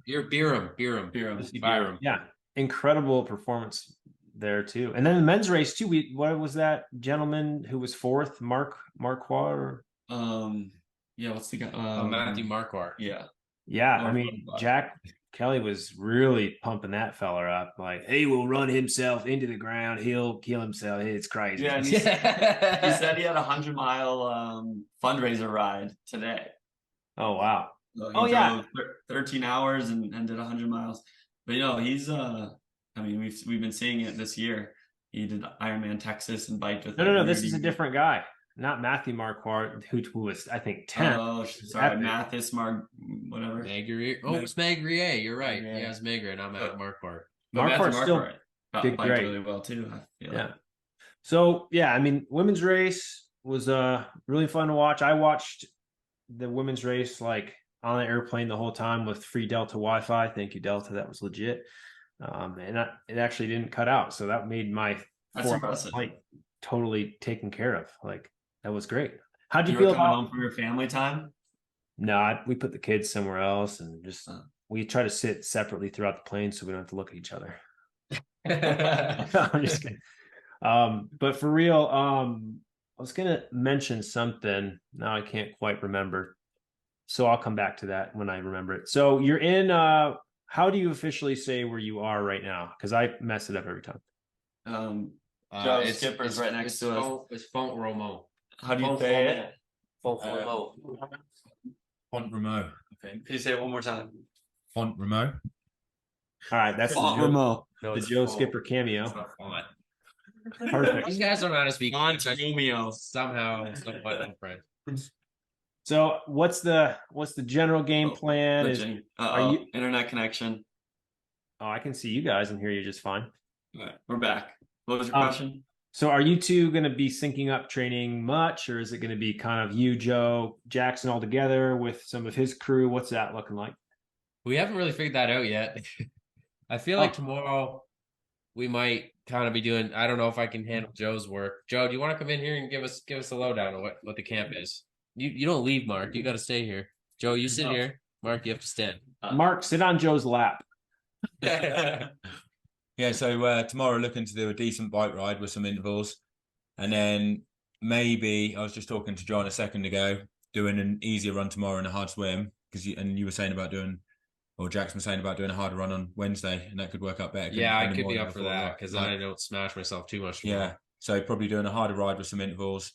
Speaker 4: Byram.
Speaker 1: Yeah, incredible performance there too. And then the men's race too. What was that gentleman who was 4th? Marquardt?
Speaker 5: What's the guy?
Speaker 4: Matthew Marquardt.
Speaker 1: Yeah. I mean, Jack Kelly was really pumping that fella up. Like, he will run himself into the ground. He'll kill himself. It's crazy.
Speaker 5: Yeah. And he said he had a 100-mile fundraiser ride today.
Speaker 1: Oh wow.
Speaker 5: So he drove 13 hours and did 100 miles. But he's we've been seeing it this year. He did Ironman Texas and biked with.
Speaker 1: No. This is a different guy, not Matthew Marquardt, who was I think 10th.
Speaker 5: Oh, sorry, Mathis whatever.
Speaker 4: Magrier. Oh, it's Magrier. You're right. Yeah, it's Magrier, not Marquardt.
Speaker 1: Marquardt still did
Speaker 5: biked
Speaker 1: great.
Speaker 5: really well too. I feel like.
Speaker 1: So women's race was really fun to watch. I watched the women's race like on the airplane the whole time with free Delta Wi-Fi. Thank you, Delta. That was legit. And it actually didn't cut out. So that made my 4-hour flight totally taken care of. Like, that was great. How'd you
Speaker 5: You were
Speaker 1: feel
Speaker 5: coming
Speaker 1: about?
Speaker 5: home from your family time?
Speaker 1: No, we put the kids somewhere else and just we try to sit separately throughout the plane so we don't have to look at each other. I'm just kidding. But for real, I was gonna mention something. Now I can't quite remember. So I'll come back to that when I remember it. So you're in how do you officially say where you are right now? Because I mess it up every time.
Speaker 5: Joe Skipper's right next to us.
Speaker 4: It's Font Romo.
Speaker 5: How do you say it?
Speaker 4: Font Romo.
Speaker 6: Font Remo, I think.
Speaker 5: Can you say it one more time?
Speaker 6: Font Remo.
Speaker 1: All right, that's
Speaker 5: Font
Speaker 1: the Joe,
Speaker 5: Remo.
Speaker 4: No,
Speaker 1: the
Speaker 4: it's
Speaker 1: Joe
Speaker 4: Font.
Speaker 1: Skipper
Speaker 4: It's
Speaker 1: cameo.
Speaker 4: not Font.
Speaker 1: Perfect.
Speaker 4: These guys don't know how to speak.
Speaker 5: Font Romeo.
Speaker 4: Somehow, somewhat in French.
Speaker 1: So what's the general game plan? Is
Speaker 5: Are you internet connection?
Speaker 1: oh, I can see you guys and hear you just fine.
Speaker 5: All right, we're back. What was your
Speaker 1: Um,
Speaker 5: question?
Speaker 1: So are you two going to be syncing up training much, or is it going to be kind of you, Joe, Jackson all together with some of his crew? What's that looking like?
Speaker 4: We haven't really figured that out yet. I feel like
Speaker 1: Oh.
Speaker 4: tomorrow we might kind of be doing. I don't know if I can handle Joe's work. Joe, do you want to come in here and give us a lowdown on what the camp is? You don't leave, Mark. You got to stay here. Joe, you sit here. Mark, you have to stand.
Speaker 1: Mark, sit on Joe's lap.
Speaker 6: Yeah, so tomorrow looking to do a decent bike ride with some intervals. And then maybe, I was just talking to John a second ago, doing an easier run tomorrow and a hard swim. You were saying about doing, or Jackson was saying about doing a harder run on Wednesday, and that could work out better.
Speaker 4: Yeah, I
Speaker 6: in the
Speaker 4: could be
Speaker 6: morning
Speaker 4: up for
Speaker 6: before
Speaker 4: that because I don't smash myself too much tomorrow.
Speaker 6: Yeah, so probably doing a harder ride with some intervals,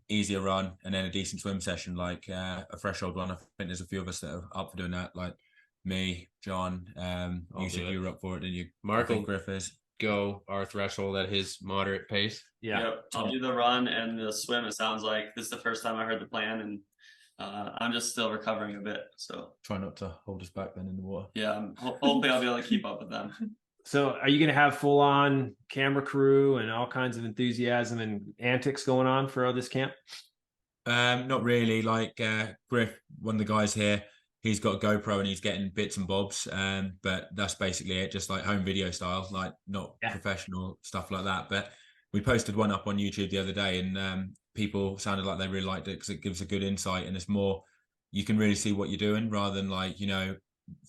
Speaker 6: easier run, and then a decent swim session, like a threshold run. I think there's a few of us that are up for doing that, like me, John. You said you were up for it, didn't you?
Speaker 4: Mark
Speaker 6: I think
Speaker 4: will
Speaker 6: Griff is.
Speaker 4: go our threshold at his moderate pace.
Speaker 1: Yeah.
Speaker 5: Yep. I'll do the run and the swim. It sounds like this is the first time I heard the plan, and I'm just still recovering a bit. So
Speaker 6: Try not to hold us back then in the water.
Speaker 5: yeah, hopefully I'll be able to keep up with them.
Speaker 1: So are you going to have full on camera crew and all kinds of enthusiasm and antics going on for this camp?
Speaker 6: Not really. Like Griff, one of the guys here, he's got a GoPro and he's getting bits and bobs. But that's basically it, just like home video style, like not professional stuff like that. But we posted one up on YouTube the other day, and people sounded like they really liked it because it gives a good insight, and it's more, you can really see what you're doing rather than like,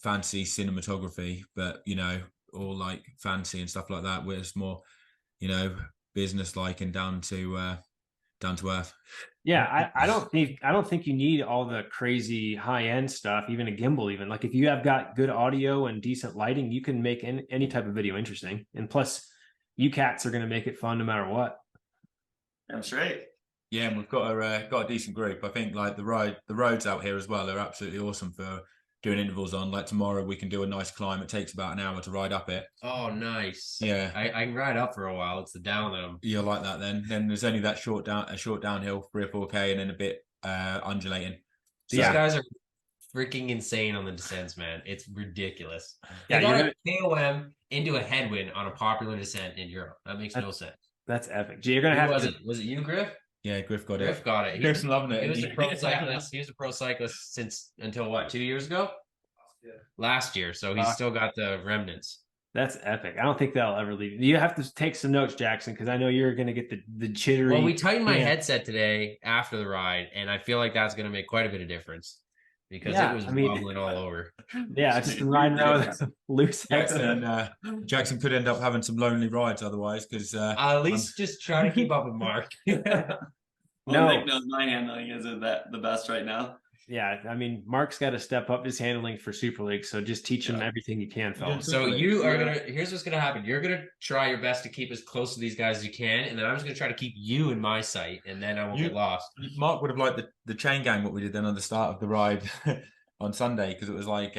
Speaker 6: fancy cinematography, but all like fancy and stuff like that, where it's more, business like and down to earth.
Speaker 1: Yeah, I don't think you need all the crazy high end stuff, even a gimbal. Even like if you have got good audio and decent lighting, you can make any type of video interesting. And plus, you cats are going to make it fun no matter what.
Speaker 5: That's right.
Speaker 6: Yeah, and we've got a decent group. I think like the roads out here as well are absolutely awesome for doing intervals on. Like tomorrow we can do a nice climb. It takes about an hour to ride up it.
Speaker 4: Oh, nice.
Speaker 6: Yeah.
Speaker 4: I can ride up for a while. It's the down that I'm...
Speaker 6: You'll like that then. Then there's only that short downhill, 3 or 4K, and then a bit undulating.
Speaker 4: These guys are freaking insane on the descents, man. It's ridiculous.
Speaker 1: Yeah,
Speaker 4: They got a KOM into a headwind on a popular descent in Europe. That makes no sense.
Speaker 1: That's epic. Gee, you're gonna have to.
Speaker 4: Was it you, Griff?
Speaker 6: Yeah, Griff got
Speaker 4: Griff
Speaker 6: it.
Speaker 4: got it.
Speaker 6: Griff's loving it.
Speaker 4: He was a pro cyclist. He was a pro cyclist until what, 2 years ago? Last year. So he's still got the remnants.
Speaker 1: That's epic. I don't think that'll ever leave. You have to take some notes, Jackson, because I know you're going to get the jittery.
Speaker 4: Well, we tightened my headset today after the ride, and I feel like that's going to make quite a bit of difference because it was wobbling all over.
Speaker 1: Yeah, just riding around with a loose headset.
Speaker 6: Jackson could end up having some lonely rides otherwise, because
Speaker 4: at least just try to keep up with Mark.
Speaker 5: Well, Nick knows my handling isn't that the best right now.
Speaker 1: Yeah, I mean, Mark's got to step up his handling for Super League, so just teach him everything you can, fellas.
Speaker 4: So you are gonna. Here's what's gonna happen. You're gonna try your best to keep as close to these guys as you can, and then I'm just gonna try to keep you in my sight, and then I won't get lost.
Speaker 6: Mark would have liked the chain gang what we did then on the start of the ride on Sunday, because it was like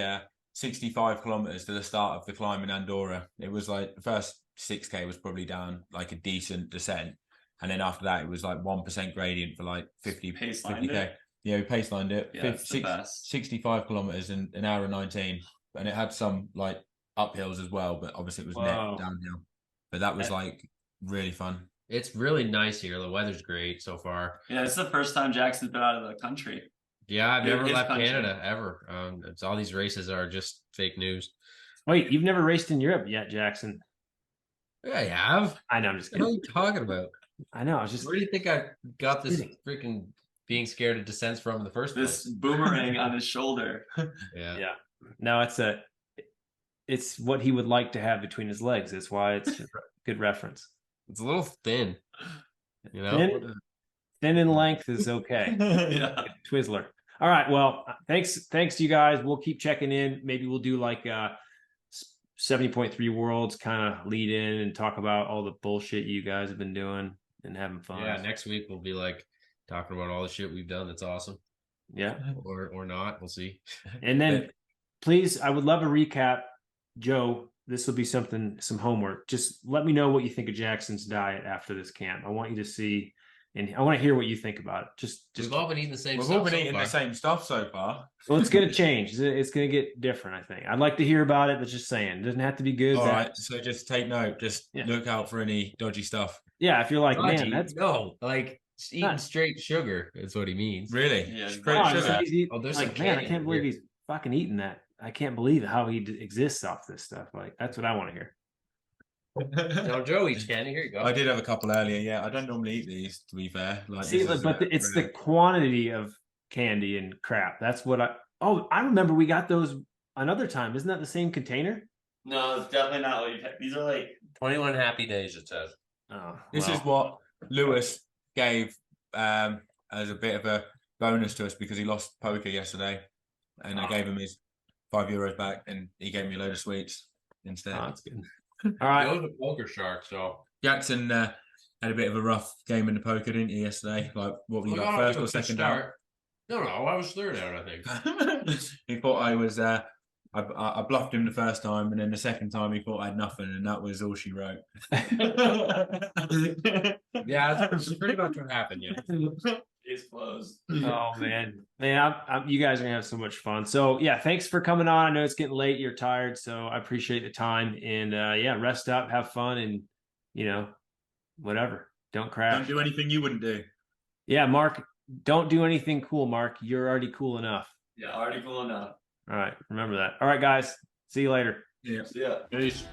Speaker 6: 65 kilometers to the start of the climb in Andorra. It was like the first 6K was probably down like a decent descent, and then after that it was like 1% gradient for like 50K. Yeah, we pacelined it.
Speaker 5: Yeah,
Speaker 6: 65 kilometers in an hour and 19, and it had some like uphills as well, but obviously it was net downhill. But that was like really fun.
Speaker 4: It's really nice here. The weather's great so far.
Speaker 5: Yeah, it's the first time Jackson's been out of the country.
Speaker 4: Yeah, I've never left Canada ever. It's all these races are just fake news.
Speaker 1: Wait, you've never raced in Europe yet, Jackson?
Speaker 4: Yeah, I have.
Speaker 1: I know. I'm just
Speaker 4: What are
Speaker 1: kidding.
Speaker 4: you talking about?
Speaker 1: I know. I was just.
Speaker 4: Where do you think I got this freaking being scared of descents from in the first
Speaker 5: This
Speaker 4: place.
Speaker 5: boomerang on his shoulder.
Speaker 4: Yeah.
Speaker 1: Yeah. No, it's what he would like to have between his legs. That's why it's a good reference.
Speaker 4: It's a little thin. You know?
Speaker 1: Thin in length is okay.
Speaker 5: Yeah.
Speaker 1: Twizzler. All right. Well, thanks to you guys. We'll keep checking in. Maybe we'll do like 70.3 Worlds kind of lead in and talk about all the bullshit you guys have been doing and having fun.
Speaker 4: Yeah, next week we'll be like talking about all the shit we've done. That's awesome.
Speaker 1: Yeah.
Speaker 4: Or not. We'll see.
Speaker 1: And then please, I would love a recap. Joe, this will be some homework. Just let me know what you think of Jackson's diet after this camp. I want you to see, and I want to hear what you think about it. Just
Speaker 4: We've all been eating the same
Speaker 6: We've
Speaker 4: stuff.
Speaker 6: all been
Speaker 4: so
Speaker 6: eating
Speaker 4: far.
Speaker 6: the same stuff so far.
Speaker 1: well, it's going to change. It's going to get different, I think. I'd like to hear about it, but just saying, it doesn't have to be good.
Speaker 6: All
Speaker 1: bad.
Speaker 6: right, so just take note. Just look out for any dodgy stuff.
Speaker 1: Yeah, if you're like,
Speaker 4: Dodgy?
Speaker 1: man, that's
Speaker 4: no, like eating
Speaker 1: Not-
Speaker 4: straight sugar is what he means.
Speaker 6: Really?
Speaker 5: Yeah,
Speaker 6: Straight
Speaker 1: Oh,
Speaker 6: sugar.
Speaker 4: Oh, there's
Speaker 1: like,
Speaker 4: some
Speaker 1: man, I
Speaker 4: candy
Speaker 1: can't
Speaker 4: in
Speaker 1: believe
Speaker 4: here.
Speaker 1: he's fucking eating that. I can't believe how he exists off this stuff. Like, that's what I want to hear.
Speaker 4: No, Joe eats candy. Here you go.
Speaker 6: I did have a couple earlier. Yeah, I don't normally eat these, to be fair. Like,
Speaker 1: See,
Speaker 6: this is
Speaker 1: but it's the
Speaker 6: rare.
Speaker 1: quantity of candy and crap. That's what I remember we got those another time. Isn't that the same container?
Speaker 5: No, it's definitely not what you picked. These are like
Speaker 4: 21 happy days, it says.
Speaker 1: Oh,
Speaker 6: This is what Lewis gave as a bit of a bonus to us because he lost poker yesterday, and I gave him his €5 back, and he gave me a load of sweets instead.
Speaker 1: Oh, that's good. All right.
Speaker 4: Joe's a poker shark, so
Speaker 6: Jackson had a bit of a rough game in the poker, didn't he, yesterday? Like, what were you
Speaker 4: Well,
Speaker 6: got,
Speaker 4: no,
Speaker 6: first
Speaker 4: it
Speaker 6: or
Speaker 4: was a
Speaker 6: second
Speaker 4: start.
Speaker 6: out?
Speaker 4: No, I was third out, I think.
Speaker 6: He thought I was. I bluffed him the first time, and then the second time he thought I had nothing, and that was all she wrote.
Speaker 4: Yeah, that's pretty much what happened. Yeah.
Speaker 5: case closed.
Speaker 1: Oh man, you guys are gonna have so much fun. So yeah, thanks for coming on. I know it's getting late. You're tired, so I appreciate the time. And yeah, rest up, have fun, and whatever. Don't crash.
Speaker 6: Don't do anything you wouldn't do.
Speaker 1: Yeah, Mark, don't do anything cool, Mark. You're already cool enough.
Speaker 5: Yeah, already cool enough.
Speaker 1: All right, remember that. All right, guys. See you later.
Speaker 6: Yeah.
Speaker 5: See ya.
Speaker 4: Peace.